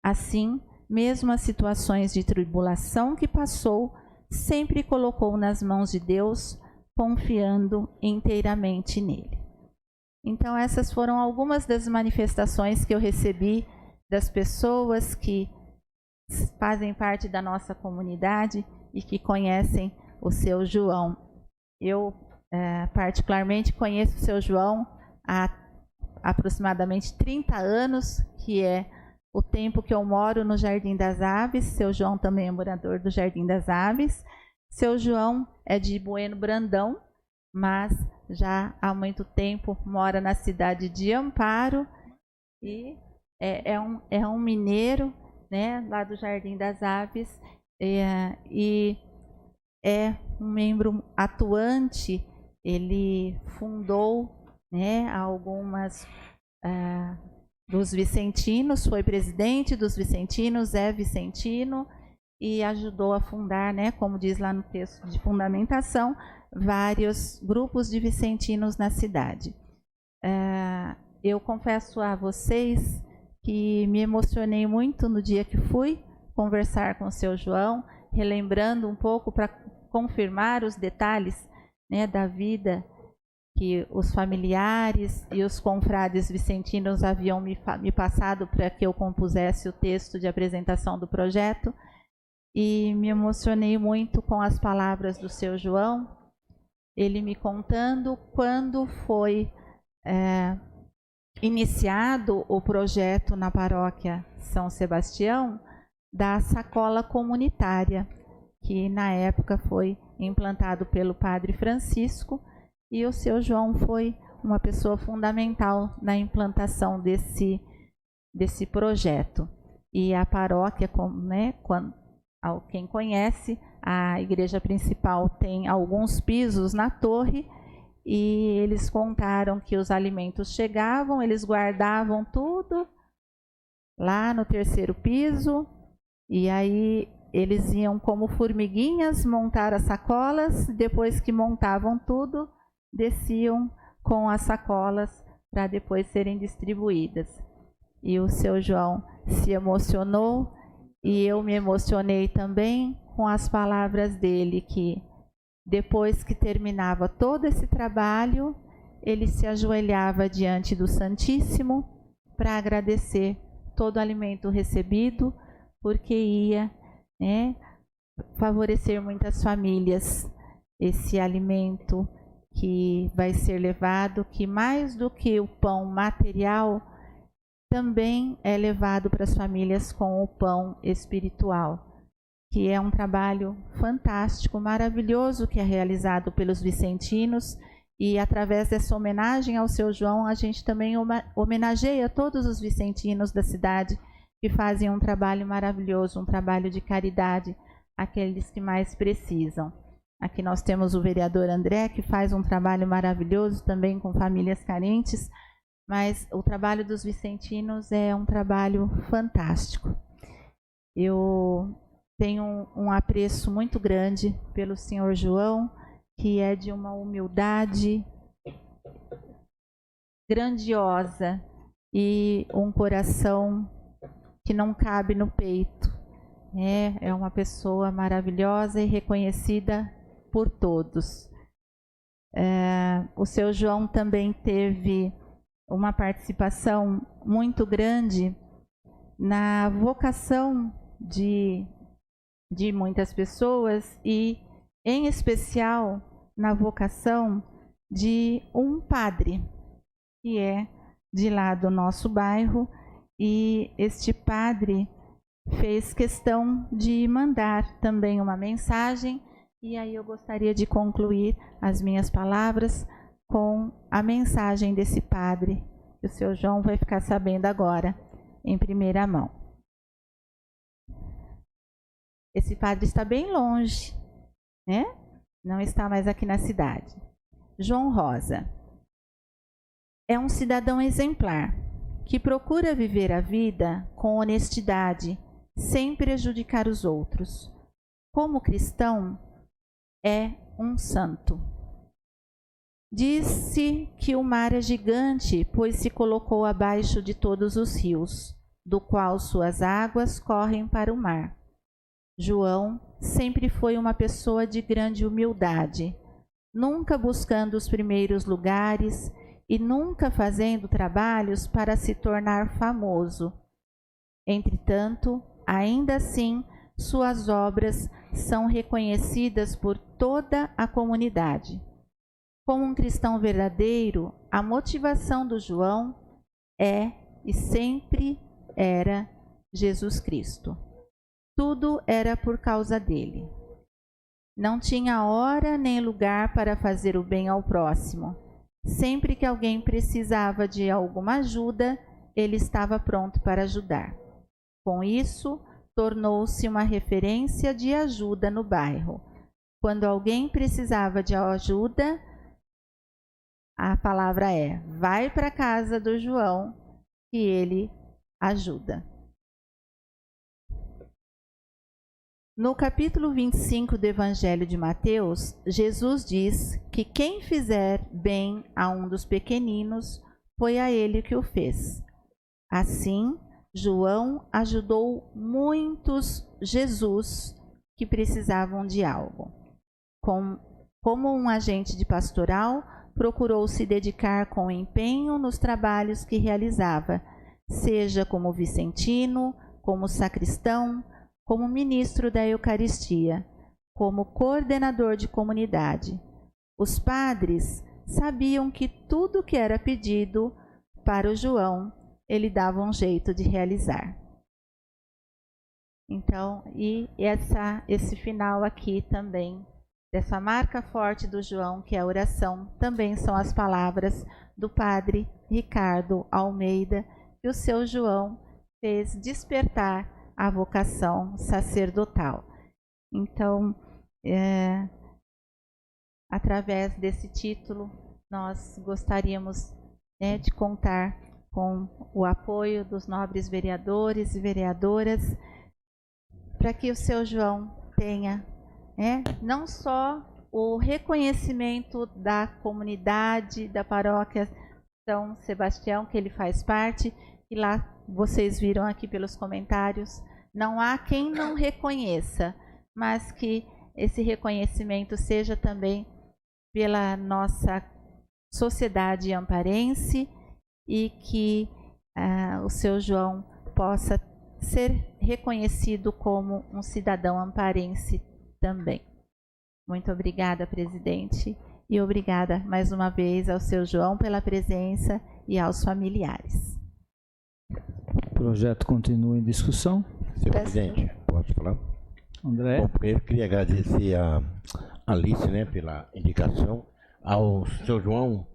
Assim, mesmo as situações de tribulação que passou, sempre colocou nas mãos de Deus, confiando inteiramente nele. Então, essas foram algumas das manifestações que eu recebi das pessoas que fazem parte da nossa comunidade e que conhecem o seu João. Eu, particularmente, conheço o seu João há aproximadamente 30 anos, que é o tempo que eu moro no Jardim das Aves. Seu João também é morador do Jardim das Aves. Seu João é de Bueno Brandão, mas já há muito tempo mora na cidade de Amparo e é um mineiro, né, lá do Jardim das Aves, e é um membro atuante. Ele fundou, né, algumas dos vicentinos, foi presidente dos vicentinos, é vicentino, e ajudou a fundar, né, como diz lá no texto de fundamentação, vários grupos de vicentinos na cidade. Eu confesso a vocês que me emocionei muito no dia que fui conversar com o seu João, relembrando um pouco para confirmar os detalhes, né, da vida que os familiares e os confrades vicentinos haviam me passado para que eu compusesse o texto de apresentação do projeto, e me emocionei muito com as palavras do seu João, ele me contando quando foi iniciado o projeto na paróquia São Sebastião da sacola comunitária, que na época foi implantado pelo Padre Francisco, e o seu João foi uma pessoa fundamental na implantação desse projeto. E a paróquia, né, quem conhece, a igreja principal tem alguns pisos na torre, e eles contaram que os alimentos chegavam, eles guardavam tudo lá no terceiro piso, e aí eles iam como formiguinhas montar as sacolas. Depois que montavam tudo, desciam com as sacolas para depois serem distribuídas. E o seu João se emocionou, e eu me emocionei também com as palavras dele, que depois que terminava todo esse trabalho, ele se ajoelhava diante do Santíssimo para agradecer todo o alimento recebido, porque ia, né, favorecer muitas famílias esse alimento que vai ser levado, que mais do que o pão material, também é levado para as famílias com o pão espiritual, que é um trabalho fantástico, maravilhoso, que é realizado pelos vicentinos. E através dessa homenagem ao seu João, a gente também homenageia todos os vicentinos da cidade que fazem um trabalho maravilhoso, um trabalho de caridade, aqueles que mais precisam. Aqui nós temos o vereador André, que faz um trabalho maravilhoso também com famílias carentes, mas o trabalho dos vicentinos é um trabalho fantástico. Eu tenho um apreço muito grande pelo senhor João, que é de uma humildade grandiosa e um coração que não cabe no peito. É uma pessoa maravilhosa e reconhecida por todos. O seu João também teve uma participação muito grande na vocação de muitas pessoas e, em especial, na vocação de um padre, que é de lá do nosso bairro, e este padre fez questão de mandar também uma mensagem, e aí eu gostaria de concluir as minhas palavras com a mensagem desse padre, que o seu João vai ficar sabendo agora, em primeira mão. Esse padre está bem longe, né? Não está mais aqui na cidade. João Rosa é um cidadão exemplar, que procura viver a vida com honestidade, sem prejudicar os outros. Como cristão, é um santo. Disse que o mar é gigante, pois se colocou abaixo de todos os rios, do qual suas águas correm para o mar. João sempre foi uma pessoa de grande humildade, nunca buscando os primeiros lugares e nunca fazendo trabalhos para se tornar famoso. Entretanto, ainda assim, suas obras são reconhecidas por toda a comunidade. Como um cristão verdadeiro, a motivação do João é e sempre era Jesus Cristo. Tudo era por causa dele. Não tinha hora nem lugar para fazer o bem ao próximo. Sempre que alguém precisava de alguma ajuda, ele estava pronto para ajudar. Com isso, tornou-se uma referência de ajuda no bairro. Quando alguém precisava de ajuda, a palavra é: vai para a casa do João e ele ajuda. No capítulo 25 do Evangelho de Mateus, Jesus diz que quem fizer bem a um dos pequeninos, foi a ele que o fez. Assim, João ajudou muitos Jesus que precisavam de algo. Como um agente de pastoral, procurou se dedicar com empenho nos trabalhos que realizava, seja como vicentino, como sacristão, como ministro da Eucaristia, como coordenador de comunidade. Os padres sabiam que tudo que era pedido para o João, ele dava um jeito de realizar. Então, e esse final aqui também, dessa marca forte do João, que é a oração, também são as palavras do padre Ricardo Almeida, que o seu João fez despertar a vocação sacerdotal. Então, através desse título, nós gostaríamos de contar com o apoio dos nobres vereadores e vereadoras, para que o seu João tenha não só o reconhecimento da comunidade, da paróquia São Sebastião, que ele faz parte, e lá vocês viram aqui pelos comentários, não há quem não reconheça, mas que esse reconhecimento seja também pela nossa sociedade amparense e que o seu João possa ser reconhecido como um cidadão amparense também. Muito obrigada, presidente, e obrigada mais uma vez ao seu João pela presença e aos familiares. O projeto continua em discussão. Senhor presidente, posso falar? André? Bom, primeiro queria agradecer a Alice, pela indicação. Ao seu João,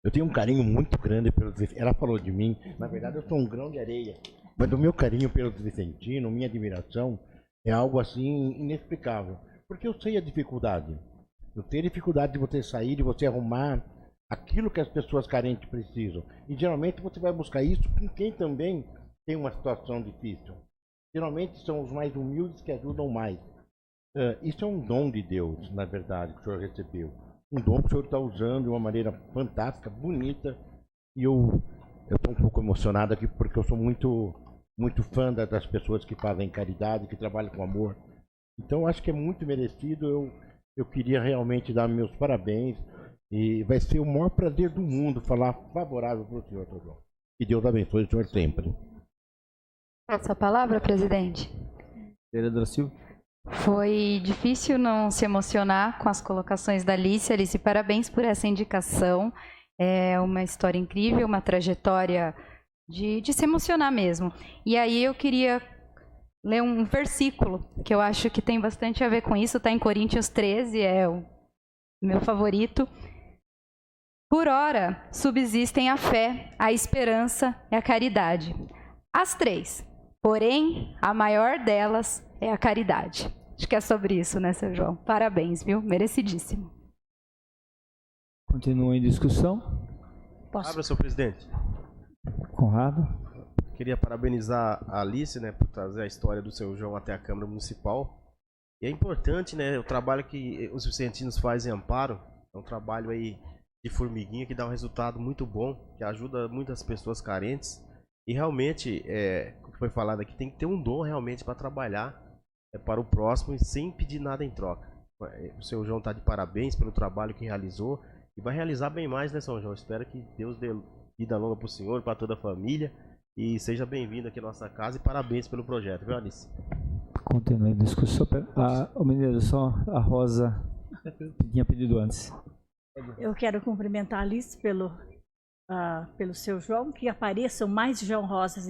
eu tenho um carinho muito grande pelos vicentinos. Ela falou de mim, na verdade eu sou um grão de areia, mas o meu carinho pelos vicentinos, minha admiração, é algo assim inexplicável. Porque eu sei a dificuldade. Eu sei a dificuldade de você sair, de você arrumar aquilo que as pessoas carentes precisam. E geralmente você vai buscar isso com quem também tem uma situação difícil. Geralmente são os mais humildes que ajudam mais. Isso é um dom de Deus, na verdade, que o senhor recebeu. Um dom que o senhor está usando de uma maneira fantástica, bonita. E eu estou um pouco emocionado aqui porque eu sou muito fã das pessoas que fazem caridade, que trabalham com amor. Então acho que é muito merecido. Eu queria realmente dar meus parabéns. E vai ser o maior prazer do mundo falar favorável para o senhor, Sr. João. Que Deus abençoe o senhor sempre. Essa palavra, presidente. Vereadora Silva. Foi difícil não se emocionar com as colocações da Alice. Alice, parabéns por essa indicação. É uma história incrível, uma trajetória de se emocionar mesmo. E aí eu queria ler um versículo que eu acho que tem bastante a ver com isso. Está em Coríntios 13, é o meu favorito. Por ora, subsistem a fé, a esperança e a caridade. As três. Porém, a maior delas é a caridade. Acho que é sobre isso, né, Sr. João? Parabéns, viu? Merecidíssimo. Continua em discussão. Abra, senhor presidente. Conrado. Queria parabenizar a Alice, né, por trazer a história do seu João até a Câmara Municipal. E é importante, né, o trabalho que os vicentinos fazem em Amparo. É um trabalho aí de formiguinha que dá um resultado muito bom, que ajuda muitas pessoas carentes. E realmente, o que foi falado aqui, tem que ter um dom realmente para trabalhar para o próximo e sem pedir nada em troca. O seu João está de parabéns pelo trabalho que realizou e vai realizar bem mais, né, São João? Espero que Deus dê vida longa para o senhor, para toda a família, e seja bem-vindo aqui à nossa casa e parabéns pelo projeto, viu, Alice? Continua em discussão. O Mineiro, só a Rosa tinha pedido antes. Eu quero cumprimentar a Alice pelo seu João, que apareçam mais João Rosas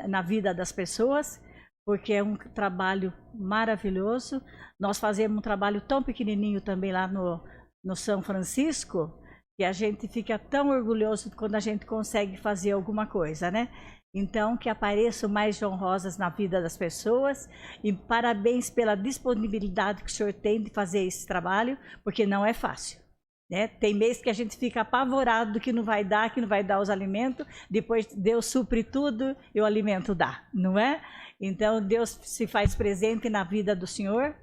na vida das pessoas, porque é um trabalho maravilhoso. Nós fazemos um trabalho tão pequenininho também lá no São Francisco, que a gente fica tão orgulhoso quando a gente consegue fazer alguma coisa, né? Então, que apareçam mais João Rosas na vida das pessoas, e parabéns pela disponibilidade que o senhor tem de fazer esse trabalho, porque não é fácil. Né? Tem mês que a gente fica apavorado do que não vai dar os alimentos, depois Deus supre tudo e o alimento dá, não é? Então Deus se faz presente na vida do senhor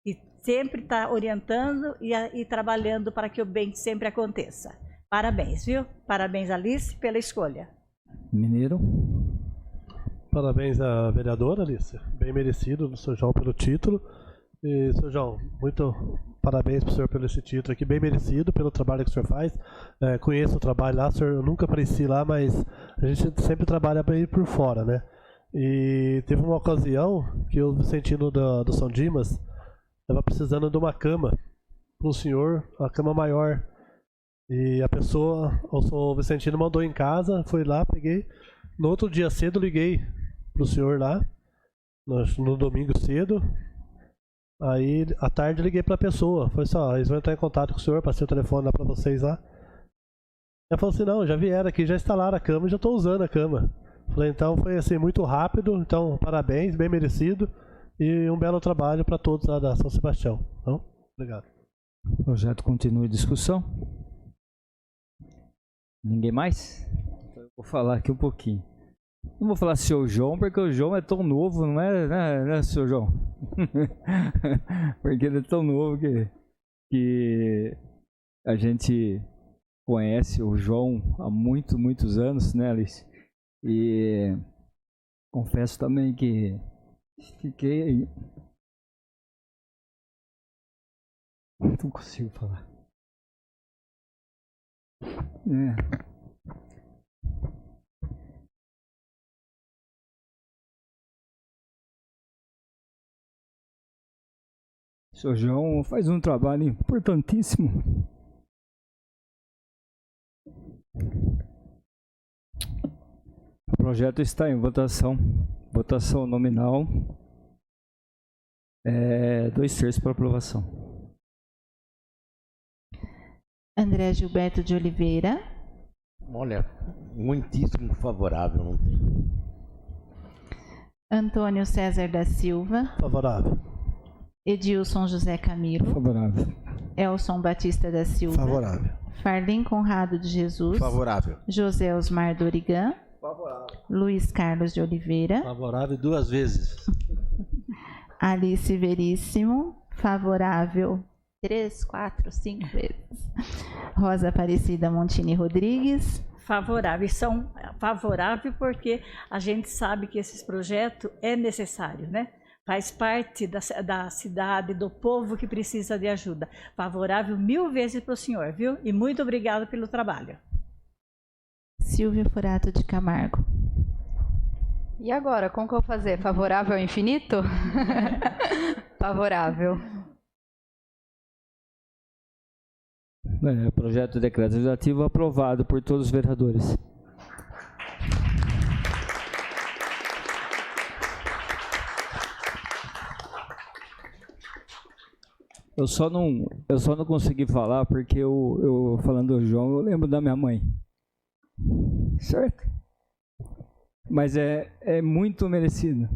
e sempre está orientando e trabalhando para que o bem sempre aconteça. Parabéns, viu? Parabéns, Alice, pela escolha. Mineiro. Parabéns à vereadora Alice, bem merecido do Sr. João pelo título. E, Sr. João, muito parabéns para o senhor pelo esse título aqui, bem merecido pelo trabalho que o senhor faz. Conheço o trabalho lá, senhor, eu nunca apareci lá, mas a gente sempre trabalha bem por fora, né? E teve uma ocasião que o Vicentino do São Dimas estava precisando de uma cama para o senhor, a cama maior. E a pessoa, o Vicentino mandou em casa, foi lá, peguei. No outro dia cedo liguei para o senhor lá, no domingo cedo. Aí, à tarde, liguei para a pessoa. Falei assim, eles vão entrar em contato com o senhor, passei o telefone lá para vocês lá. Ela falou assim, não, já vieram aqui, já instalaram a cama, já estou usando a cama. Falei, então foi assim, muito rápido, então parabéns, bem merecido. E um belo trabalho para todos lá da São Sebastião. Então, obrigado. O projeto continua em discussão. Ninguém mais? Eu vou falar aqui um pouquinho. Não vou falar seu João, porque o João é tão novo, não é seu João? Porque ele é tão novo que a gente conhece o João há muitos anos, né, Alice? E confesso também que fiquei... Não consigo falar. O Sr. João faz um trabalho importantíssimo. O projeto está em votação. Votação nominal. 2/3 para aprovação. André Gilberto de Oliveira. Olha, muitíssimo favorável, não tem. Antônio César da Silva. Favorável. Edilson José Camilo. Favorável. Elson Batista da Silva. Favorável. Farlim Conrado de Jesus. Favorável. José Osmar Dorigan. Favorável. Luiz Carlos de Oliveira. Favorável 2 vezes. Alice Veríssimo, favorável 3, 4, 5 vezes. Rosa Aparecida Montini Rodrigues. Favorável. São favoráveis porque a gente sabe que esse projeto é necessário, né? Faz parte da cidade, do povo que precisa de ajuda. Favorável 1000 vezes para o senhor, viu? E muito obrigada pelo trabalho. Silvia Furato de Camargo. E agora, como que eu vou fazer? Favorável ao infinito? Favorável. Projeto de decreto legislativo aprovado por todos os vereadores. Eu só não consegui falar porque eu falando do João, eu lembro da minha mãe. Certo? Mas é muito merecido.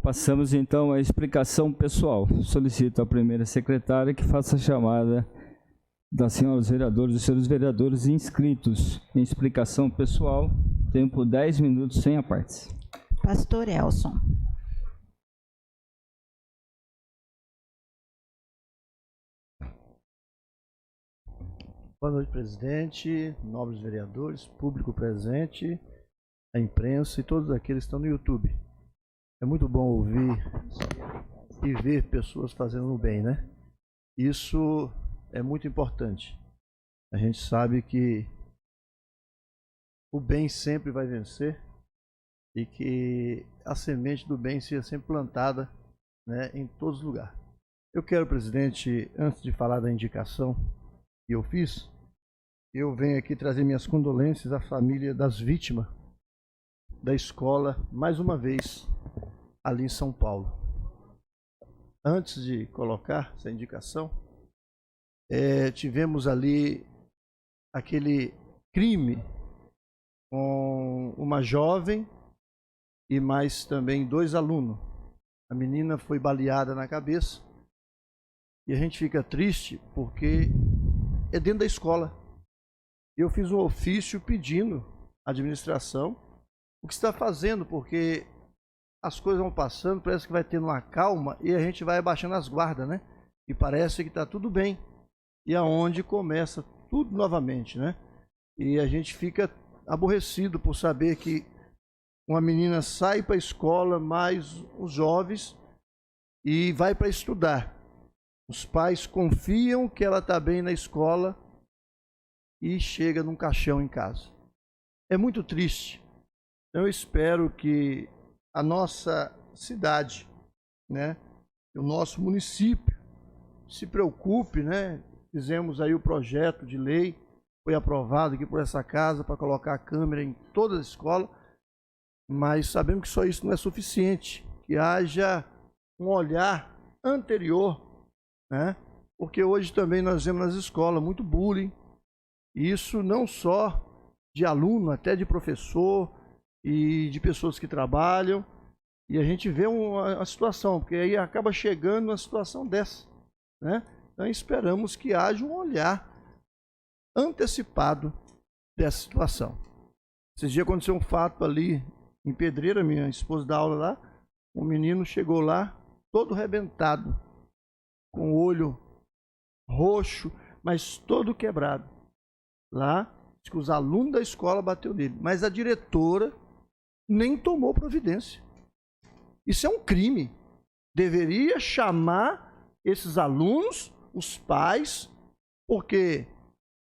Passamos então à explicação pessoal. Solicito à primeira secretária que faça a chamada das senhoras vereadoras e senhores vereadores inscritos em explicação pessoal. Tempo 10 minutos sem apartes. Pastor Elson. Boa noite, presidente, nobres vereadores, público presente, a imprensa e todos aqueles que estão no YouTube. É muito bom ouvir e ver pessoas fazendo o bem, né? Isso é muito importante. A gente sabe que o bem sempre vai vencer e que a semente do bem seja sempre plantada, né, em todos os lugares. Eu quero, presidente, antes de falar da indicação que eu fiz, eu venho aqui trazer minhas condolências à família das vítimas da escola, mais uma vez, ali em São Paulo. Antes de colocar essa indicação, tivemos ali aquele crime com uma jovem e mais também 2 alunos. A menina foi baleada na cabeça e a gente fica triste porque é dentro da escola. Eu fiz um ofício pedindo à administração o que está fazendo, porque as coisas vão passando, parece que vai tendo uma calma e a gente vai abaixando as guardas, né? E parece que está tudo bem. E aonde começa tudo novamente, né? E a gente fica aborrecido por saber que uma menina sai para a escola, mais os jovens, e vai para estudar. Os pais confiam que ela está bem na escola e chega num caixão em casa. É muito triste. Eu espero que a nossa cidade, né, o nosso município se preocupe, né? Fizemos aí o projeto de lei, foi aprovado aqui por essa casa para colocar a câmera em todas as escolas, mas sabemos que só isso não é suficiente, que haja um olhar anterior, né? Porque hoje também nós vemos nas escolas muito bullying, e isso não só de aluno, até de professor e de pessoas que trabalham, e a gente vê uma situação, porque aí acaba chegando uma situação dessa, né? Então esperamos que haja um olhar antecipado dessa situação. Esses dias aconteceu um fato ali em Pedreira, minha esposa dá aula lá, um menino chegou lá todo arrebentado, com o olho roxo, mas todo quebrado. Lá, diz que os alunos da escola bateu nele, mas a diretora nem tomou providência. Isso é um crime. Deveria chamar esses alunos, os pais, porque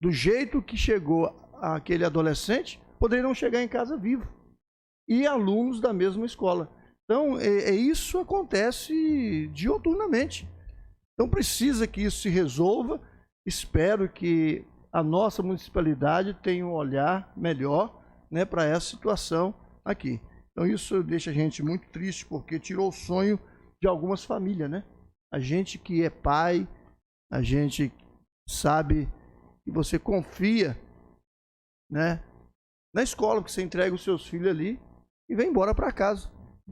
do jeito que chegou aquele adolescente, poderiam chegar em casa vivo. E alunos da mesma escola. Então, isso acontece dioturnamente. Então, precisa que isso se resolva. Espero que a nossa municipalidade tenha um olhar melhor, né, para essa situação aqui. Então, isso deixa a gente muito triste, porque tirou o sonho de algumas famílias, né? A gente que é pai, a gente sabe que você confia, né, na escola, que você entrega os seus filhos ali e vem embora para casa,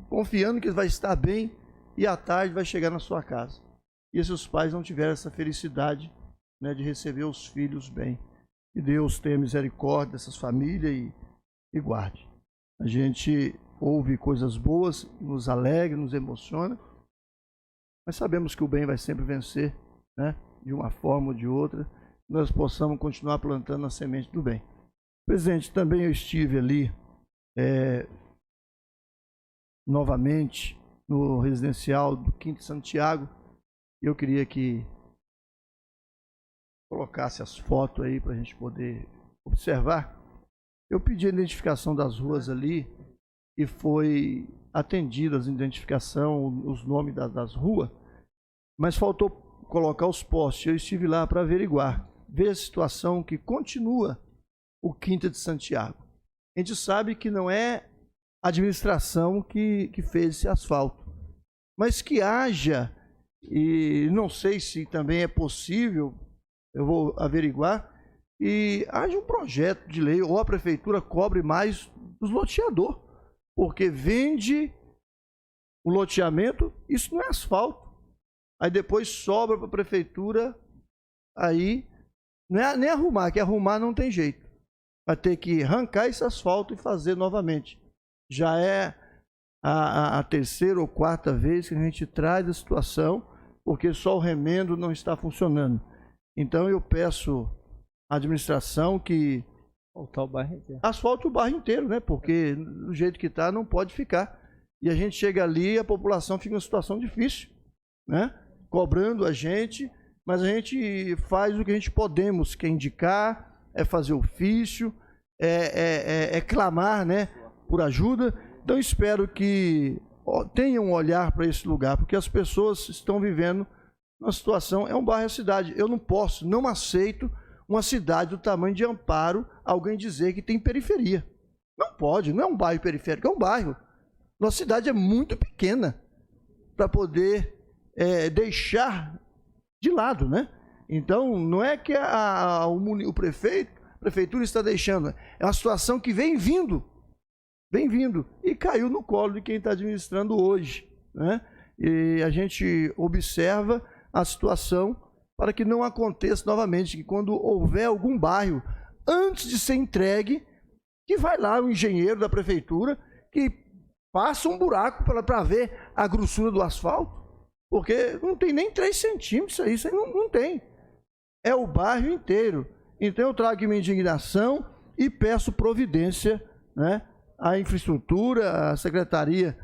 confiando que vai estar bem e à tarde vai chegar na sua casa. E esses pais não tiveram essa felicidade, né, de receber os filhos bem. Que Deus tenha misericórdia dessas famílias e e guarde. A gente ouve coisas boas, nos alegra, nos emociona, mas sabemos que o bem vai sempre vencer, né? De uma forma ou de outra, nós possamos continuar plantando a semente do bem. Presidente, também eu estive ali novamente no residencial do Quinta Santiago. Eu queria que colocasse as fotos aí para a gente poder observar. Eu pedi a identificação das ruas ali e foi atendida a identificação, os nomes das ruas, mas faltou colocar os postes. Eu estive lá para averiguar, ver a situação que continua o Quinta de Santiago. A gente sabe que não é a administração que fez esse asfalto, mas que haja, e não sei se também é possível, eu vou averiguar, e haja um projeto de lei, ou a prefeitura cobre mais dos loteadores, porque vende o loteamento, isso não é asfalto. Aí depois sobra para a prefeitura, aí não é nem arrumar, que arrumar não tem jeito. Vai ter que arrancar esse asfalto e fazer novamente. Já é a terceira ou quarta vez que a gente traz a situação, porque só o remendo não está funcionando. Então eu peço à administração que asfalte o bairro inteiro, né? Porque do jeito que está não pode ficar. E a gente chega ali e a população fica em uma situação difícil, né? Cobrando a gente, mas a gente faz o que a gente podemos, que é indicar, é fazer ofício, é clamar, né, por ajuda. Então espero que tenham um olhar para esse lugar, porque as pessoas estão vivendo uma situação, é um bairro, é cidade. Eu não aceito uma cidade do tamanho de Amparo, alguém dizer que tem periferia. Não pode, não é um bairro periférico, é um bairro. Nossa cidade é muito pequena para poder deixar de lado, né? Então, não é que a prefeitura está deixando, é uma situação que vem vindo, e caiu no colo de quem está administrando hoje, né? E a gente observa a situação para que não aconteça novamente, que quando houver algum bairro, antes de ser entregue, que vai lá o engenheiro da prefeitura, que passa um buraco para ver a grossura do asfalto, porque não tem nem 3 centímetros isso aí não tem. É o bairro inteiro. Então eu trago minha indignação e peço providência, né, à infraestrutura, à secretaria,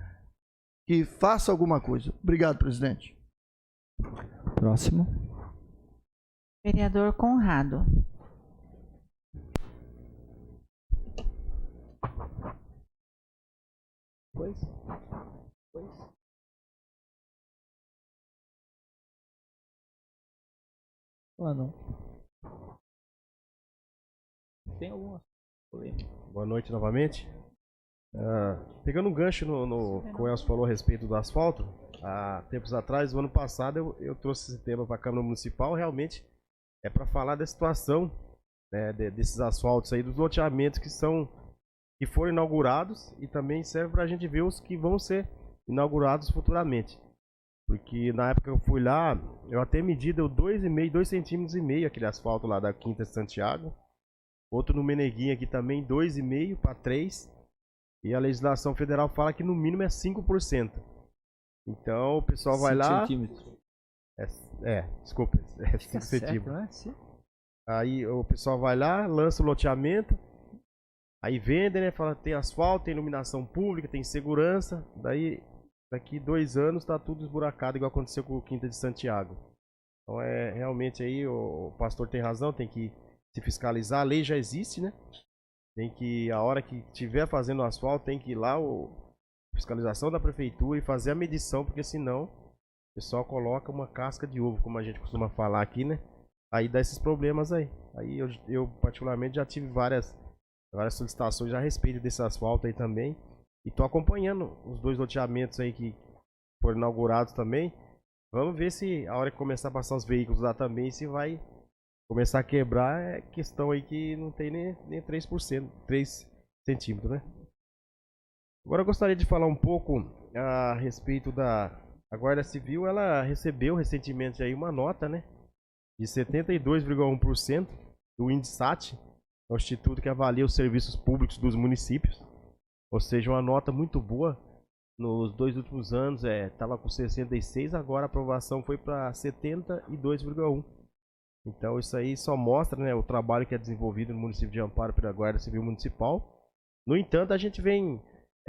que faça alguma coisa. Obrigado, presidente. Próximo. Vereador Conrado. Não. Tem alguma polêmica? Boa noite novamente. Pegando um gancho no que o Elcio falou a respeito do asfalto, há tempos atrás, no ano passado, eu trouxe esse tema para a Câmara Municipal. Realmente é para falar da situação, né, desses asfaltos aí, dos loteamentos que foram inaugurados, e também serve para a gente ver os que vão ser inaugurados futuramente. Porque na época que eu fui lá, eu até medi, deu 2,5 centímetros aquele asfalto lá da Quinta de Santiago. Outro no Meneguinho aqui também, 2,5 para 3. E a legislação federal fala que no mínimo é 5%. Então o pessoal vai lá... centímetros. Desculpa, é 5 centímetros. Né? Sim. Aí o pessoal vai lá, lança o loteamento, aí vende, né? Fala, tem asfalto, tem iluminação pública, tem segurança. Daí, daqui 2 anos, tá tudo esburacado, igual aconteceu com o Quinta de Santiago. Então realmente aí o pastor tem razão, tem que se fiscalizar. A lei já existe, né? Tem que, a hora que estiver fazendo o asfalto, tem que ir lá, fiscalização da prefeitura, e fazer a medição, porque senão o pessoal coloca uma casca de ovo, como a gente costuma falar aqui, né? Aí dá esses problemas aí. Aí eu particularmente já tive várias solicitações a respeito desse asfalto aí também. E tô acompanhando os 2 loteamentos aí que foram inaugurados também. Vamos ver se a hora que começar a passar os veículos lá também, se vai começar a quebrar. É questão aí que não tem nem 3%, 3 centímetros, né? Agora eu gostaria de falar um pouco a respeito da Guarda Civil. Ela recebeu recentemente aí uma nota, né, de 72,1% do INDSAT, É um instituto que avalia os serviços públicos dos municípios. Ou seja, uma nota muito boa. Nos 2 últimos anos estava com 66, agora a aprovação foi para 72,1. Então isso aí só mostra, né, o trabalho que é desenvolvido no município de Amparo pela Guarda Civil Municipal. No entanto, a gente vem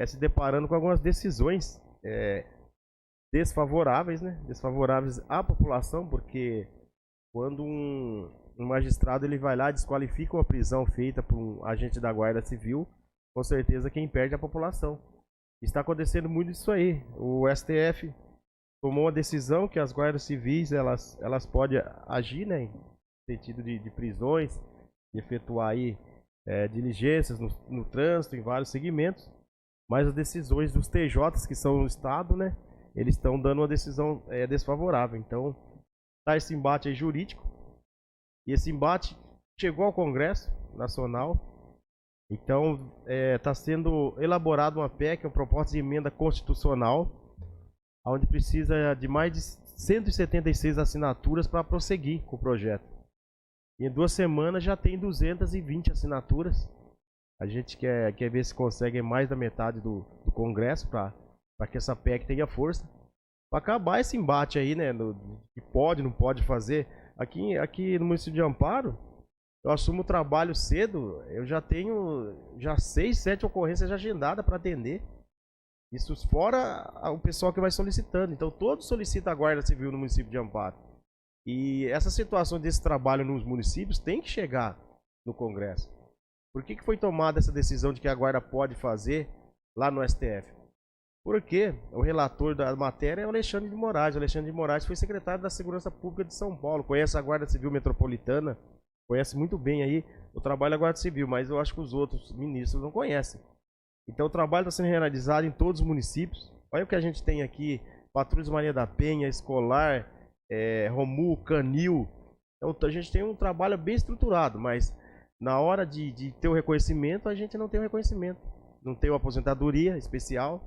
se deparando com algumas decisões desfavoráveis, né? Desfavoráveis à população, porque quando um magistrado ele vai lá e desqualifica uma prisão feita por um agente da Guarda Civil, com certeza quem perde é a população. Está acontecendo muito isso aí. O STF tomou uma decisão que as guardas civis elas podem agir, né, em sentido de prisões, de efetuar aí diligências no trânsito, em vários segmentos, mas as decisões dos TJs, que são no Estado, né, eles estão dando uma decisão desfavorável. Então, tá esse embate aí jurídico, e esse embate chegou ao Congresso Nacional. Então, está sendo elaborada uma PEC, uma proposta de emenda constitucional, onde precisa de mais de 176 assinaturas para prosseguir com o projeto. E em 2 semanas já tem 220 assinaturas. A gente quer ver se consegue mais da metade do Congresso para que essa PEC tenha força. Para acabar esse embate aí, né, que pode, não pode fazer. Aqui no município de Amparo, eu assumo o trabalho cedo, eu já tenho 6, 7 ocorrências agendadas para atender. Isso fora o pessoal que vai solicitando. Então todos solicitam a Guarda Civil no município de Amparo. E essa situação desse trabalho nos municípios tem que chegar no Congresso. Por que foi tomada essa decisão de que a Guarda pode fazer lá no STF? Porque o relator da matéria é o Alexandre de Moraes. O Alexandre de Moraes foi secretário da Segurança Pública de São Paulo, conhece a Guarda Civil Metropolitana, conhece muito bem aí o trabalho da Guarda Civil, mas eu acho que os outros ministros não conhecem. Então o trabalho está sendo realizado em todos os municípios. Olha o que a gente tem aqui: Patrulhas Maria da Penha, Escolar, Romu, Canil. Então a gente tem um trabalho bem estruturado, mas na hora de ter o reconhecimento, a gente não tem o reconhecimento. Não tem uma aposentadoria especial.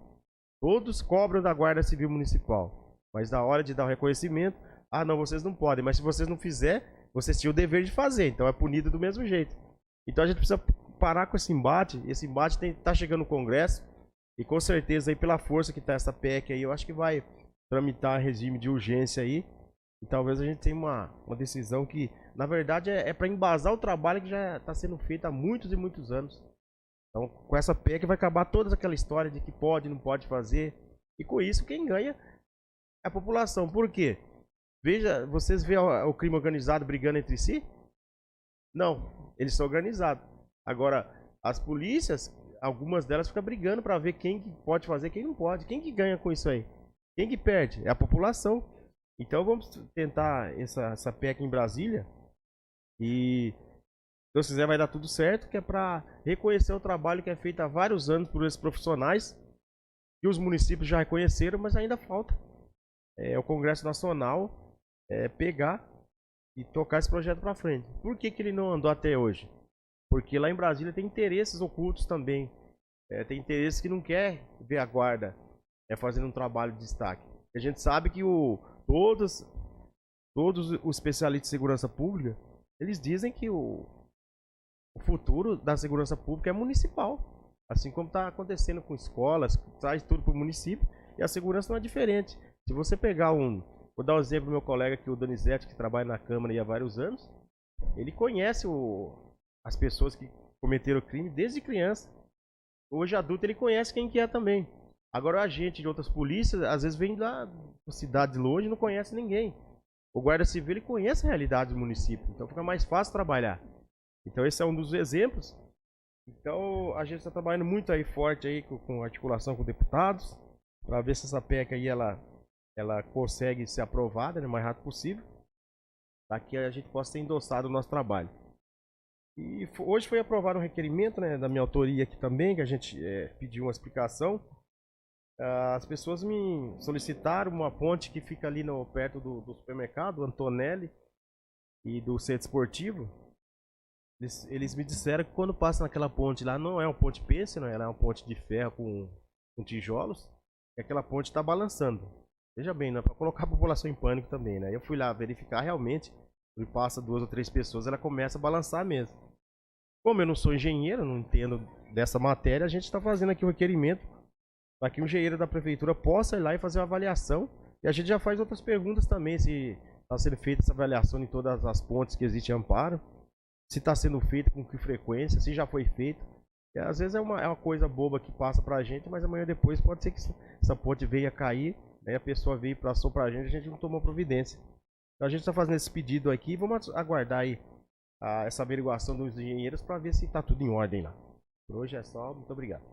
Todos cobram da Guarda Civil Municipal, mas na hora de dar o reconhecimento, não, vocês não podem, mas se vocês não fizerem, vocês tinham o dever de fazer, então é punido do mesmo jeito. Então a gente precisa parar com esse embate está chegando no Congresso, e com certeza aí pela força que está essa PEC aí, eu acho que vai tramitar regime de urgência aí, e talvez a gente tenha uma decisão que, na verdade, é para embasar o trabalho que já está sendo feito há muitos e muitos anos. Então, com essa PEC vai acabar toda aquela história de que pode, não pode fazer. E com isso, quem ganha é a população. Por quê? Veja, vocês veem o crime organizado brigando entre si? Não, eles são organizados. Agora, as polícias, algumas delas ficam brigando para ver quem que pode fazer e quem não pode. Quem que ganha com isso aí? Quem que perde? É a população. Então, vamos tentar essa PEC em Brasília. E se Deus quiser vai dar tudo certo, que é para reconhecer o trabalho que é feito há vários anos por esses profissionais, que os municípios já reconheceram, mas ainda falta o Congresso Nacional pegar e tocar esse projeto para frente. Por que ele não andou até hoje? Porque lá em Brasília tem interesses ocultos também. Tem interesses que não quer ver a Guarda fazendo um trabalho de destaque. A gente sabe que todos os especialistas de segurança pública, eles dizem que o futuro da segurança pública é municipal. Assim como está acontecendo com escolas, traz tudo para o município, e a segurança não é diferente. Se você pegar vou dar um exemplo do meu colega aqui, o Donizete, que trabalha na Câmara há vários anos, ele conhece as pessoas que cometeram o crime desde criança. Hoje adulto ele conhece quem que é também. Agora o agente de outras polícias, às vezes vem da cidade de longe e não conhece ninguém. O guarda civil ele conhece a realidade do município, então fica mais fácil trabalhar. Então esse é um dos exemplos. Então a gente está trabalhando muito aí forte aí com articulação com deputados, para ver se essa PEC aí ela consegue ser aprovada, né, o mais rápido possível, para que a gente possa ter endossado o nosso trabalho. E hoje foi aprovado um requerimento, né, da minha autoria aqui também, que a gente pediu uma explicação. As pessoas me solicitaram uma ponte que fica ali perto do supermercado, Antonelli, e do centro esportivo. Eles me disseram que quando passa naquela ponte lá, não é uma ponte pêssega, ela é uma ponte de ferro com tijolos, e aquela ponte está balançando. Veja bem, não é para colocar a população em pânico também, né? Eu fui lá verificar realmente, e passa 2 ou 3 pessoas, ela começa a balançar mesmo. Como eu não sou engenheiro, não entendo dessa matéria, a gente está fazendo aqui um requerimento para que o engenheiro da prefeitura possa ir lá e fazer uma avaliação. E a gente já faz outras perguntas também, se está sendo feita essa avaliação em todas as pontes que existe em Amparo, se está sendo feito, com que frequência, se já foi feito. E às vezes é uma coisa boba que passa para a gente, mas amanhã depois pode ser que essa ponte venha a cair, né, a pessoa veio e passou para a gente não tomou providência. Então a gente está fazendo esse pedido aqui, vamos aguardar aí essa averiguação dos engenheiros para ver se está tudo em ordem lá. Por hoje é só, muito obrigado.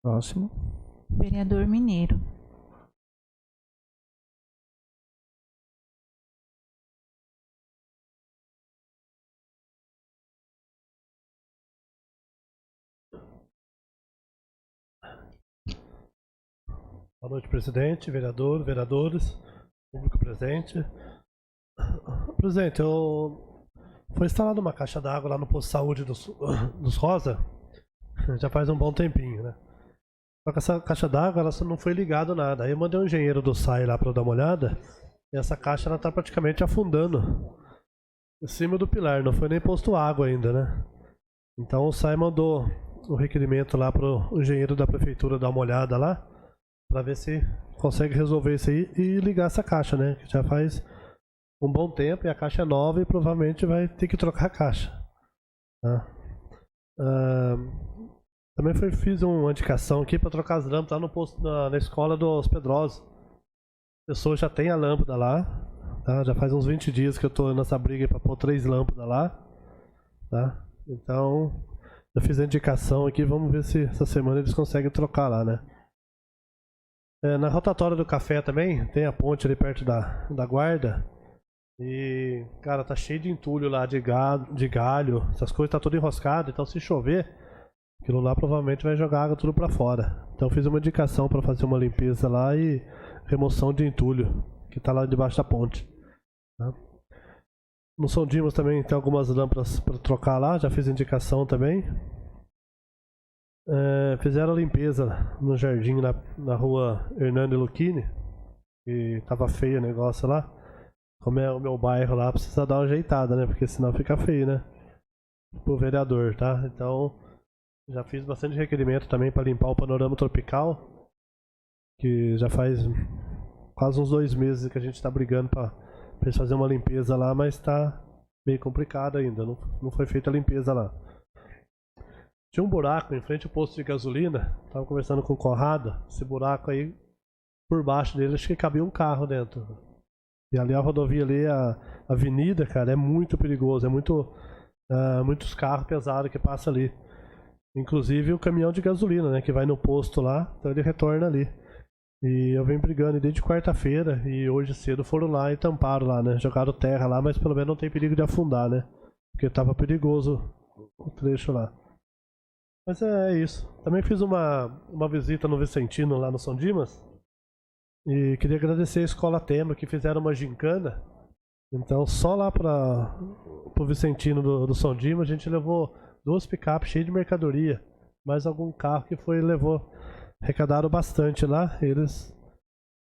Próximo. Vereador Mineiro. Boa noite, presidente, vereador, vereadores, público presente. Presidente, foi instalada uma caixa d'água lá no posto de saúde dos Rosa, já faz um bom tempinho, né? Só que essa caixa d'água, ela não foi ligada nada. Aí eu mandei um engenheiro do SAI lá para dar uma olhada, e essa caixa ela tá praticamente afundando em cima do pilar, não foi nem posto água ainda, né? Então o SAI mandou o requerimento lá pro engenheiro da prefeitura dar uma olhada lá, para ver se consegue resolver isso aí e ligar essa caixa, né? Que já faz um bom tempo e a caixa é nova e provavelmente vai ter que trocar a caixa. Tá? Também fiz uma indicação aqui para trocar as lâmpadas lá no posto, na escola dos Pedrosos. A pessoa já tem a lâmpada lá, tá? Já faz uns 20 dias que eu estou nessa briga para pôr 3 lâmpadas lá, tá? Então, eu fiz a indicação aqui, vamos ver se essa semana eles conseguem trocar lá, né? Na rotatória do café também, tem a ponte ali perto da guarda. E, cara, tá cheio de entulho lá, de galho, essas coisas tá tudo enroscado. Então, se chover, aquilo lá provavelmente vai jogar água tudo pra fora. Então, fiz uma indicação para fazer uma limpeza lá e remoção de entulho, que tá lá debaixo da ponte. Tá? No São Dimas também tem algumas lâmpadas para trocar lá, já fiz indicação também. Fizeram a limpeza no jardim na rua Hernando Lucchini, que tava feio o negócio lá. Como é o meu bairro lá, precisa dar uma ajeitada, né? Porque senão fica feio, né? Pro vereador, tá? Então, já fiz bastante requerimento também para limpar o panorama tropical, que já faz quase uns 2 meses que a gente tá brigando para eles fazer uma limpeza lá, mas tá meio complicado ainda, não foi feita a limpeza lá. Tinha um buraco em frente ao posto de gasolina, tava conversando com o Conrado, esse buraco aí, por baixo dele, acho que cabia um carro dentro. E ali a rodovia ali, a avenida, cara, é muito perigoso, é muitos carros pesados que passam ali. Inclusive o caminhão de gasolina, né, que vai no posto lá, então ele retorna ali. E eu venho brigando desde quarta-feira e hoje cedo foram lá e tamparam lá, né, jogaram terra lá, mas pelo menos não tem perigo de afundar, né, porque tava perigoso o trecho lá. Mas é isso. Também fiz uma visita no Vicentino, lá no São Dimas. E queria agradecer a Escola Tema, que fizeram uma gincana. Então, só lá pro Vicentino do São Dimas, a gente levou 2 picapes cheias de mercadoria. Mais algum carro que arrecadaram bastante lá. Eles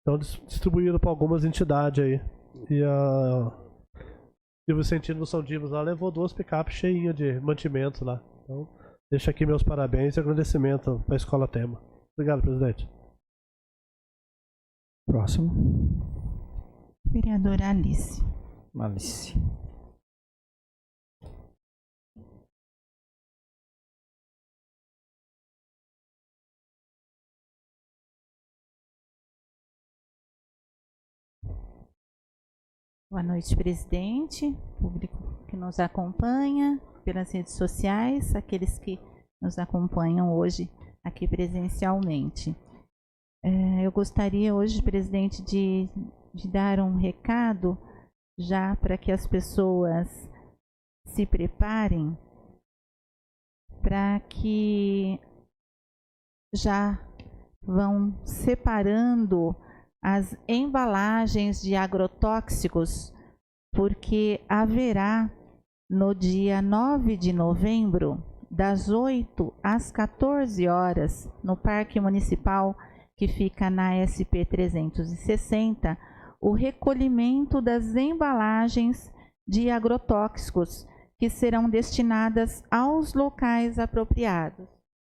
então distribuíram para algumas entidades aí. E o Vicentino do São Dimas lá levou 2 picapes cheinhas de mantimentos lá. Então, deixo aqui meus parabéns e agradecimento para a Escola Tema. Obrigado, presidente. Próximo. Vereadora Alice. Alice. Boa noite, presidente, público que nos acompanha pelas redes sociais, aqueles que nos acompanham hoje aqui presencialmente. Eu gostaria hoje, presidente, de dar um recado já para que as pessoas se preparem para que já vão separando as embalagens de agrotóxicos, porque haverá no dia 9 de novembro, das 8 às 14 horas, no Parque Municipal, que fica na SP 360, o recolhimento das embalagens de agrotóxicos que serão destinadas aos locais apropriados.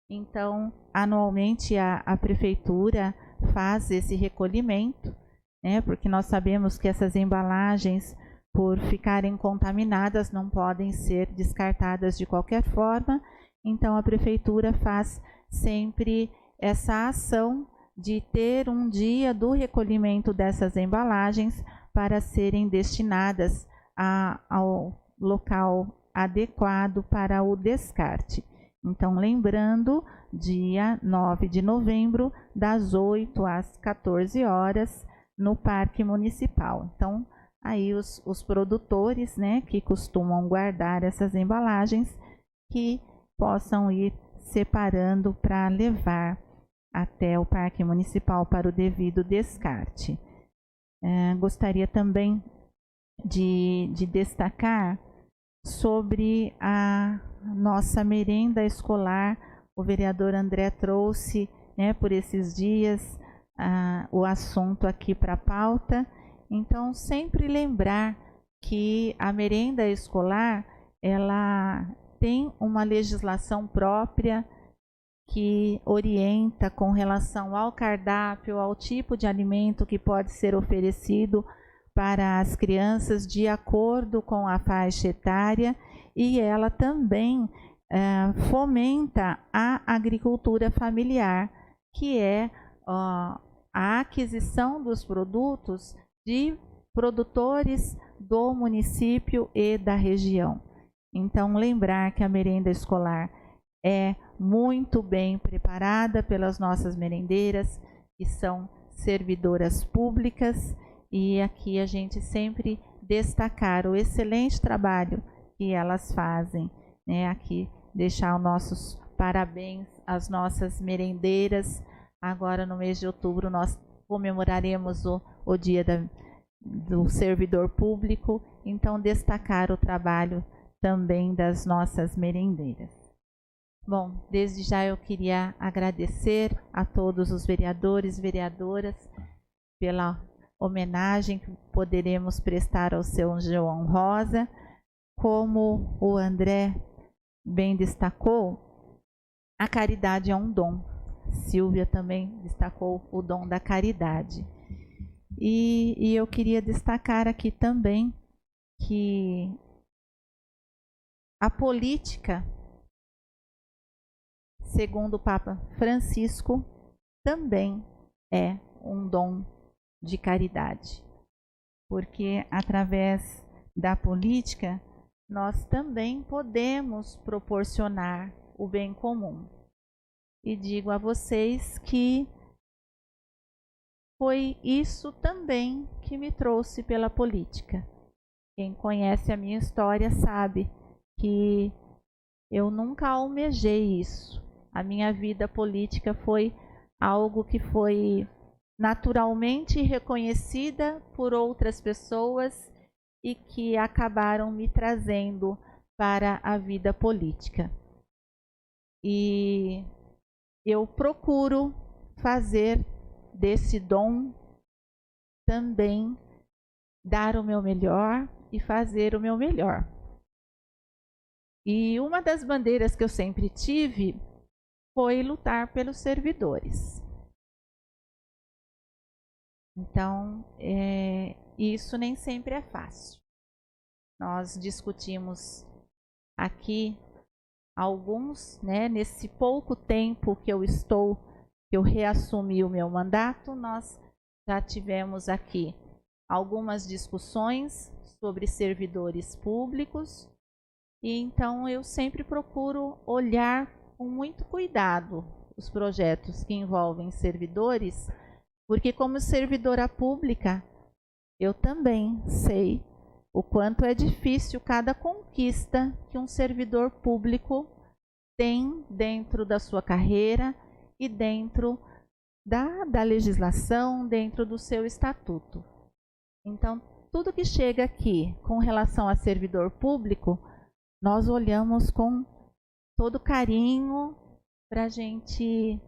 Então, anualmente a prefeitura faz esse recolhimento, né, porque nós sabemos que essas embalagens, por ficarem contaminadas, não podem ser descartadas de qualquer forma. Então, a prefeitura faz sempre essa ação de ter um dia do recolhimento dessas embalagens para serem destinadas ao local adequado para o descarte. Então, lembrando, dia 9 de novembro, das 8 às 14 horas, no Parque Municipal. Então, aí os produtores, né, que costumam guardar essas embalagens, que possam ir separando para levar até o Parque Municipal para o devido descarte. Gostaria também de destacar sobre a nossa merenda escolar. O vereador André trouxe, né, por esses dias o assunto aqui para a pauta. Então, sempre lembrar que a merenda escolar, ela tem uma legislação própria que orienta com relação ao cardápio, ao tipo de alimento que pode ser oferecido para as crianças de acordo com a faixa etária, e ela também fomenta a agricultura familiar, que é a aquisição dos produtos de produtores do município e da região. Então, lembrar que a merenda escolar é muito bem preparada pelas nossas merendeiras, que são servidoras públicas, e aqui a gente sempre destacar o excelente trabalho que elas fazem, né? Aqui deixar os nossos parabéns às nossas merendeiras. Agora, no mês de outubro, nós comemoraremos o dia do servidor público, então destacar o trabalho também das nossas merendeiras. Bom, desde já eu queria agradecer a todos os vereadores e vereadoras pela homenagem que poderemos prestar ao seu João Rosa. Como o André bem destacou, a caridade é um dom. Silvia também destacou o dom da caridade. E eu queria destacar aqui também que a política, segundo o Papa Francisco, também é um dom de caridade, porque através da política nós também podemos proporcionar o bem comum. E digo a vocês que foi isso também que me trouxe pela política. Quem conhece a minha história sabe que eu nunca almejei isso. A minha vida política foi algo que foi naturalmente reconhecida por outras pessoas e que acabaram me trazendo para a vida política. E eu procuro fazer desse dom também dar o meu melhor e fazer o meu melhor. E uma das bandeiras que eu sempre tive foi lutar pelos servidores. Então, isso nem sempre é fácil. Nós discutimos aqui alguns, né, nesse pouco tempo que eu reassumi o meu mandato, nós já tivemos aqui algumas discussões sobre servidores públicos, e então eu sempre procuro olhar com muito cuidado os projetos que envolvem servidores, porque como servidora pública, eu também sei o quanto é difícil cada conquista que um servidor público tem dentro da sua carreira e dentro da legislação, dentro do seu estatuto. Então, tudo que chega aqui com relação a servidor público, nós olhamos com todo carinho para a gente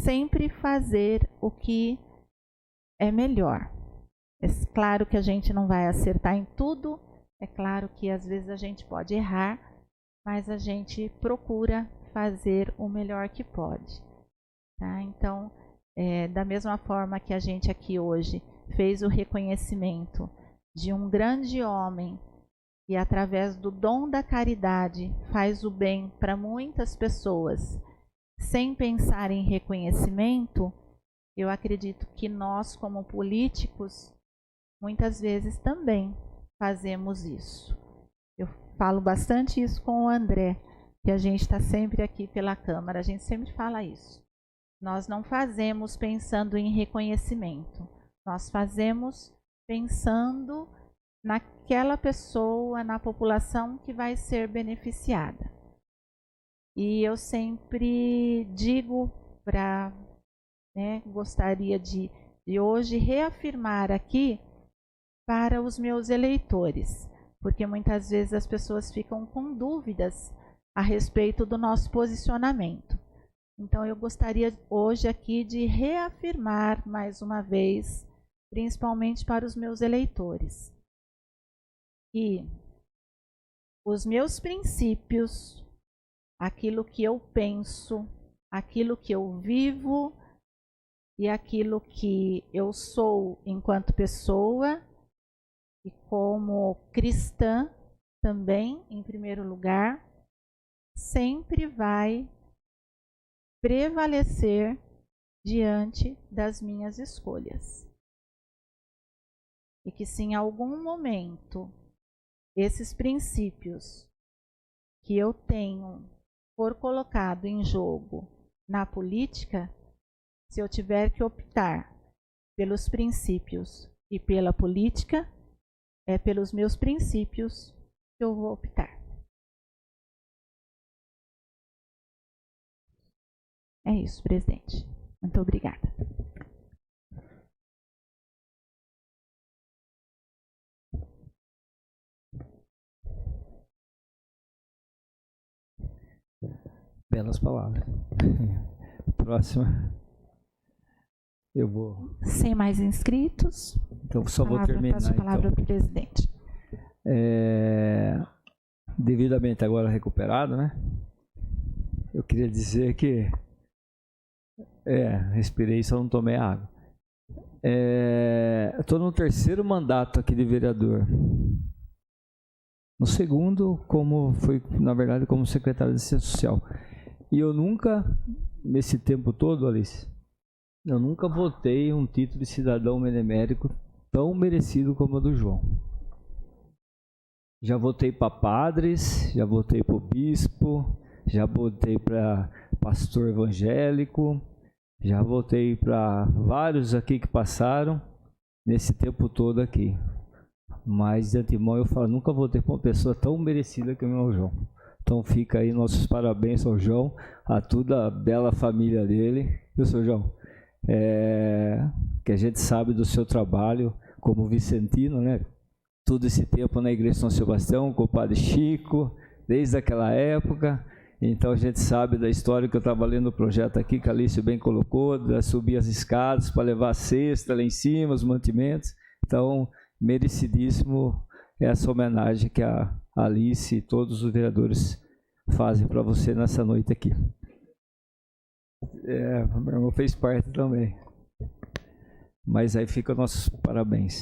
sempre fazer o que é melhor. É claro que a gente não vai acertar em tudo, É claro que às vezes a gente pode errar, mas a gente procura fazer o melhor que pode. Tá? Então, da mesma forma que a gente aqui hoje fez o reconhecimento de um grande homem que, através do dom da caridade, faz o bem para muitas pessoas, sem pensar em reconhecimento, eu acredito que nós, como políticos, muitas vezes também fazemos isso. Eu falo bastante isso com o André, que a gente está sempre aqui pela Câmara, a gente sempre fala isso. Nós não fazemos pensando em reconhecimento, nós fazemos pensando naquela pessoa, na população que vai ser beneficiada. E eu sempre digo gostaria de hoje reafirmar aqui para os meus eleitores, porque muitas vezes as pessoas ficam com dúvidas a respeito do nosso posicionamento. Então eu gostaria hoje aqui de reafirmar mais uma vez, principalmente para os meus eleitores, que os meus princípios, aquilo que eu penso, aquilo que eu vivo e aquilo que eu sou enquanto pessoa e como cristã também, em primeiro lugar, sempre vai prevalecer diante das minhas escolhas. E que se em algum momento esses princípios que eu tenho for colocado em jogo na política, se eu tiver que optar pelos princípios e pela política, é pelos meus princípios que eu vou optar. É isso, presidente. Muito obrigada. Belas palavras. Próxima. Eu vou. Sem mais inscritos. Então só vou terminar. Passo a palavra para o presidente. Devidamente agora recuperado, né? Eu queria dizer que respirei, só não tomei água. Estou no terceiro mandato aqui de vereador. No segundo, na verdade, como secretário de Assistência Social. E eu nunca, nesse tempo todo, Alice, eu nunca votei um título de cidadão benemérito tão merecido como o do João. Já votei para padres, já votei para o bispo, já votei para pastor evangélico, já votei para vários aqui que passaram nesse tempo todo aqui. Mas de antemão eu falo, nunca votei para uma pessoa tão merecida que o meu João. Então fica aí nossos parabéns ao João, a toda a bela família dele. Viu, seu João? Que a gente sabe do seu trabalho como vicentino, né? Todo esse tempo na Igreja de São Sebastião, com o Padre Chico, desde aquela época. Então a gente sabe da história que eu estava lendo o projeto aqui, que a Alice bem colocou, de subir as escadas para levar a cesta lá em cima, os mantimentos. Então, merecidíssimo essa homenagem que a Alice e todos os vereadores fazem para você nessa noite aqui. Meu irmão fez parte também. Mas aí fica nossos parabéns.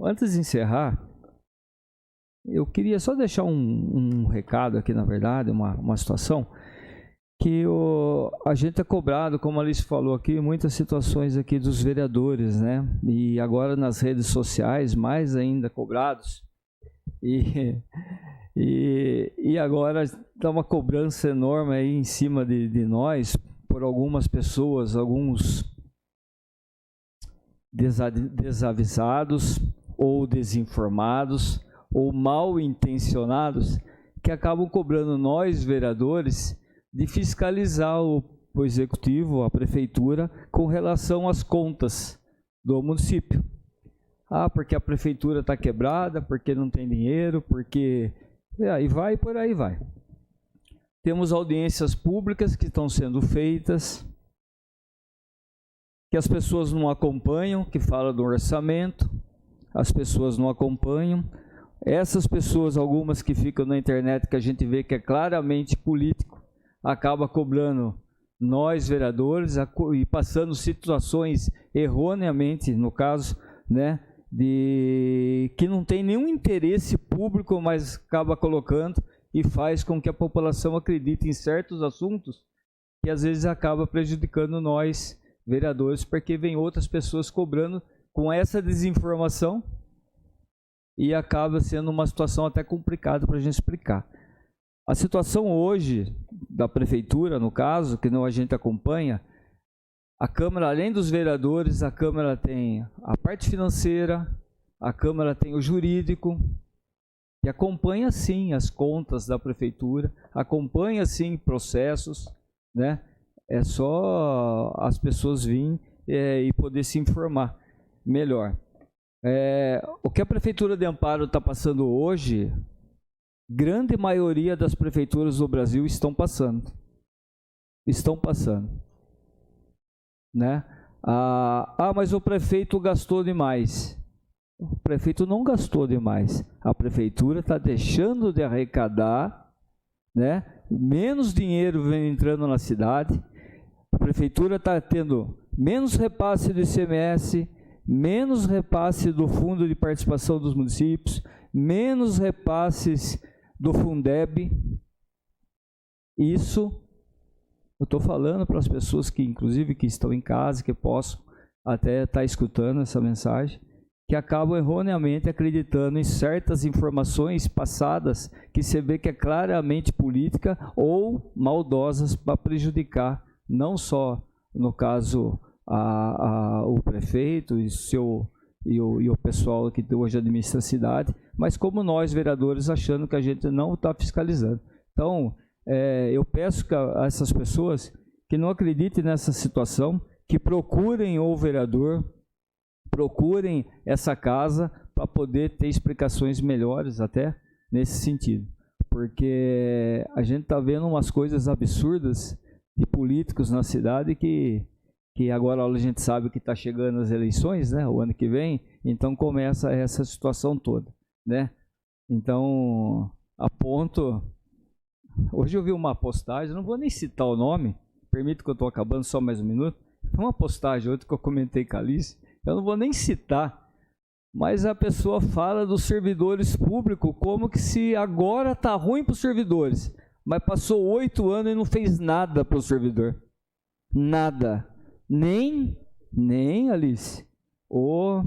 Antes de encerrar, eu queria só deixar um recado aqui, na verdade, uma situação que a gente é cobrado, como a Alice falou aqui, muitas situações aqui dos vereadores, né? E agora nas redes sociais, mais ainda cobrados. E agora está uma cobrança enorme aí em cima de nós, por algumas pessoas, alguns desavisados ou desinformados ou mal intencionados, que acabam cobrando nós, vereadores, de fiscalizar o executivo, a prefeitura, com relação às contas do município. Porque a prefeitura está quebrada, porque não tem dinheiro, porque... aí vai, por aí vai. Temos audiências públicas que estão sendo feitas, que as pessoas não acompanham, que fala do orçamento, as pessoas não acompanham. essas pessoas, algumas que ficam na internet, que a gente vê que é claramente político, acaba cobrando nós, vereadores, e passando situações erroneamente, no caso, né, de que não tem nenhum interesse público, mas acaba colocando e faz com que a população acredite em certos assuntos que às vezes acaba prejudicando nós, vereadores, porque vem outras pessoas cobrando com essa desinformação e acaba sendo uma situação até complicada para a gente explicar. A situação hoje da prefeitura, no caso, que não a gente acompanha, a Câmara, além dos vereadores, a Câmara tem a parte financeira, a Câmara tem o jurídico, que acompanha sim as contas da prefeitura, acompanha sim processos, né? É só as pessoas virem e poder se informar melhor. O que a Prefeitura de Amparo está passando hoje, grande maioria das prefeituras do Brasil estão passando. Né? Mas o prefeito gastou demais. O prefeito não gastou demais. A prefeitura está deixando de arrecadar, né? Menos dinheiro vem entrando na cidade. A prefeitura está tendo menos repasse do ICMS, menos repasse do Fundo de Participação dos Municípios, menos repasses do Fundeb. Isso eu estou falando para as pessoas que, inclusive, que estão em casa, que possam até estar escutando essa mensagem, que acabam erroneamente acreditando em certas informações passadas que você vê que é claramente política ou maldosas para prejudicar não só, no caso, o prefeito e o pessoal que hoje administra a cidade, mas como nós, vereadores, achando que a gente não está fiscalizando. Então, eu peço a essas pessoas que não acreditem nessa situação, que procurem o vereador, procurem essa casa para poder ter explicações melhores até nesse sentido. Porque a gente está vendo umas coisas absurdas de políticos na cidade que agora a gente sabe que está chegando as eleições, né, o ano que vem, então começa essa situação toda, né? Então, a ponto... Hoje eu vi uma postagem, não vou nem citar o nome, permito que eu estou acabando só mais um minuto, uma postagem outra que eu comentei com a Alice, eu não vou nem citar, mas a pessoa fala dos servidores públicos como que se agora está ruim para os servidores, mas passou 8 anos e não fez nada para o servidor. Nada. Nem Alice, o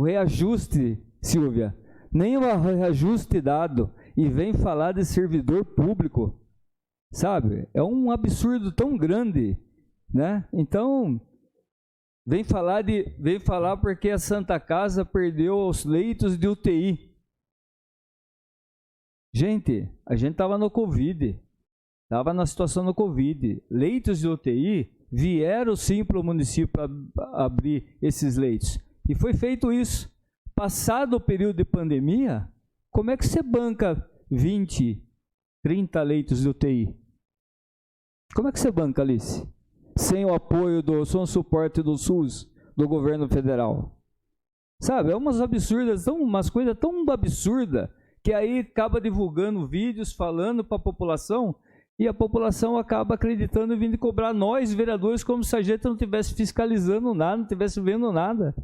reajuste, Silvia, nem o reajuste dado, e vem falar de servidor público, sabe? É um absurdo tão grande, né? Então, vem falar porque a Santa Casa perdeu os leitos de UTI. Gente, a gente estava no Covid, estava na situação do Covid. Leitos de UTI vieram sim para o município para abrir esses leitos. E foi feito isso. Passado o período de pandemia, como é que você banca 20, 30 leitos de UTI? Como é que você banca, Alice? Sem o apoio, sem o suporte do SUS, do governo federal. Sabe, é umas absurdas, umas coisas tão absurdas, que aí acaba divulgando vídeos, falando para a população, e a população acaba acreditando e vindo cobrar nós, vereadores, como se a gente não estivesse fiscalizando nada, não estivesse vendo nada.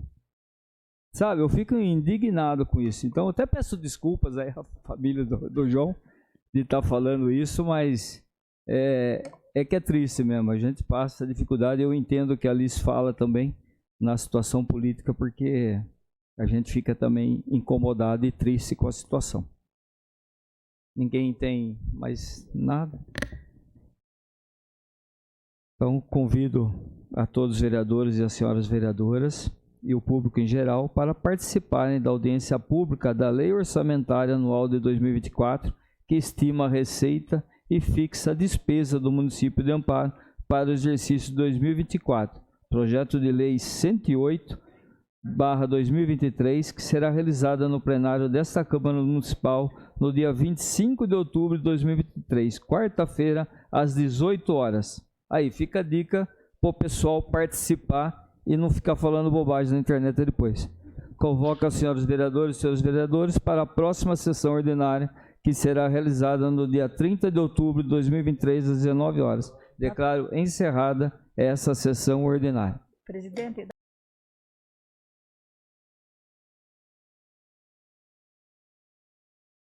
Sabe, eu fico indignado com isso. Então, eu até peço desculpas aí à família do João de estar falando isso, mas que é triste mesmo. A gente passa dificuldade. Eu entendo que a Alice fala também na situação política, porque a gente fica também incomodado e triste com a situação. Ninguém tem mais nada? Então, convido a todos os vereadores e as senhoras vereadoras e o público em geral para participarem da audiência pública da Lei Orçamentária Anual de 2024, que estima a receita e fixa a despesa do município de Amparo para o exercício de 2024. Projeto de Lei 108/2023, que será realizada no plenário desta Câmara Municipal no dia 25 de outubro de 2023, quarta-feira, às 18 horas. Aí fica a dica para o pessoal participar e não ficar falando bobagem na internet depois. convoca os senhores vereadores e senhores vereadores para a próxima sessão ordinária, que será realizada no dia 30 de outubro de 2023, às 19 horas. Declaro encerrada essa sessão ordinária. Presidente.